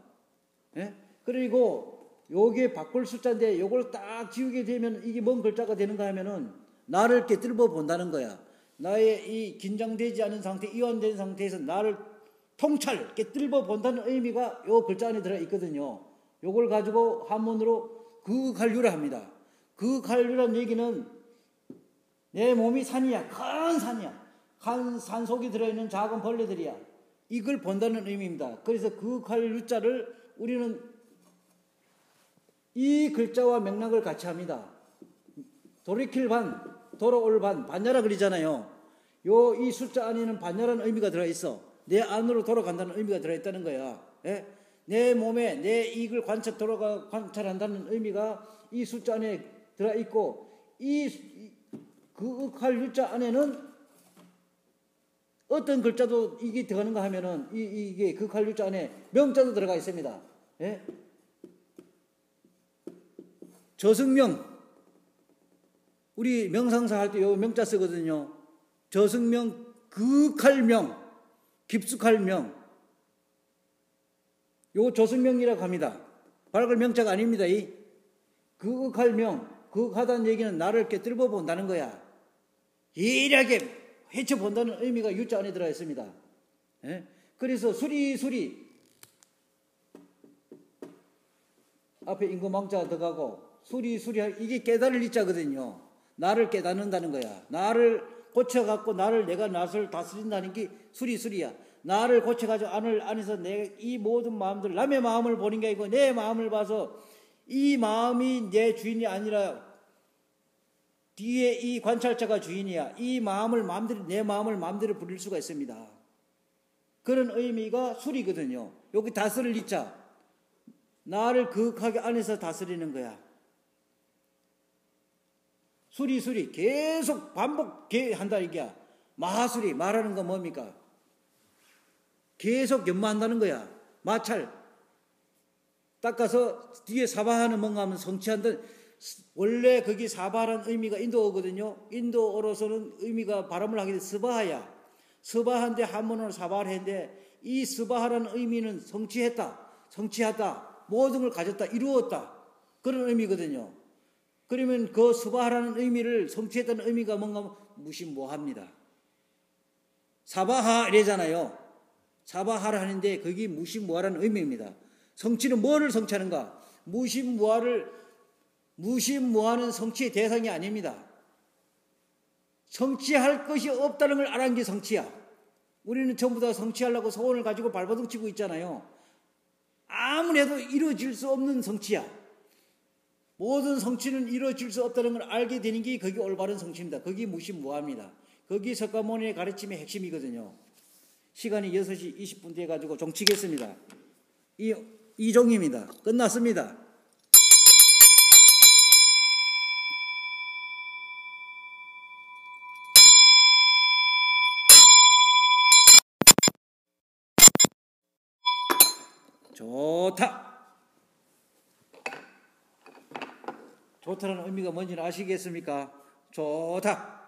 그리고 요게 바꿀 숫자인데 요걸 딱 지우게 되면 이게 뭔 글자가 되는가 하면은 나를 깨뜨려 본다는 거야. 나의 이 긴장되지 않은 상태, 이완된 상태에서 나를 통찰, 깨뜨려 본다는 의미가 요 글자 안에 들어 있거든요. 요걸 가지고 한문으로 그갈류라 합니다. 그갈류란 얘기는 내 몸이 산이야. 큰 산이야. 큰 산 속에 들어있는 작은 벌레들이야. 이걸 본다는 의미입니다. 그래서 그갈류자를 우리는 이 글자와 맥락을 같이 합니다. 돌이킬 반, 돌아올 반, 반야라 그러잖아요. 이 숫자 안에는 반야라는 의미가 들어있어. 내 안으로 돌아간다는 의미가 들어있다는 거야. 예? 내 몸에 내 이익을 관찰한다는 의미가 이 숫자 안에 들어있고, 그 흑할 유자 안에는 어떤 글자도 이게 들어가는가 하면은 이게 그 흑할 유자 안에 명자도 들어가 있습니다. 예? 저승명, 우리 명상사 할 때 요 명자 쓰거든요. 저승명, 극할명, 깊숙할 명. 요 저승명이라고 합니다. 밝을 명자가 아닙니다. 이 극할명, 극하다는 얘기는 나를 깨뜨려 본다는 거야. 일하게 헤쳐본다는 의미가 유자 안에 들어 있습니다. 예? 그래서 수리수리 앞에 임금왕자가 들어가고 수리수리 이게 깨달을 이자거든요. 나를 깨닫는다는 거야. 나를 고쳐갖고 내가 낯을 다스린다는 게 수리수리야. 나를 고쳐가지고 안에서 내 이 모든 마음들, 남의 마음을 보는 게 아니고 내 마음을 봐서 이 마음이 내 주인이 아니라 뒤에 이 관찰자가 주인이야. 이 마음을 마음대로, 내 마음을 마음대로 부릴 수가 있습니다. 그런 의미가 수리거든요. 여기 다스릴 이자. 나를 극하게 안에서 다스리는 거야. 수리 계속 반복한다 이게야. 마하수리 말하는 건 뭡니까? 계속 연마한다는 거야. 마찰 닦아서 뒤에 사바하는 뭔가 하면 성취한다. 원래 거기 사바하는 의미가 인도어거든요. 인도어로서는 의미가 발음을 하게 돼 스바하야. 스바한데 한문으로 사바를 했는데 이 스바하라는 의미는 성취하다, 모든 걸 가졌다, 이루었다, 그런 의미거든요. 그러면 그 스바하라는 의미를 성취했다는 의미가 뭔가 무심무합니다. 사바하 이래잖아요. 사바하를 하는데 그게 무심무하라는 의미입니다. 성취는 뭐를 성취하는가? 무심무하는 성취의 대상이 아닙니다. 성취할 것이 없다는 걸 알아낸 게 성취야. 우리는 전부 다 성취하려고 소원을 가지고 발버둥 치고 있잖아요. 아무리 해도 이루어질 수 없는 성취야. 모든 성취는 이루어질 수 없다는 걸 알게 되는 게 그게 올바른 성취입니다. 그게 무심무합니다. 그게 석가모니의 가르침의 핵심이거든요. 시간이 6시 20분 돼가지고 종치겠습니다. 이 종입니다. 끝났습니다. 좋다. 좋다는 의미가 뭔지는 아시겠습니까? 좋다.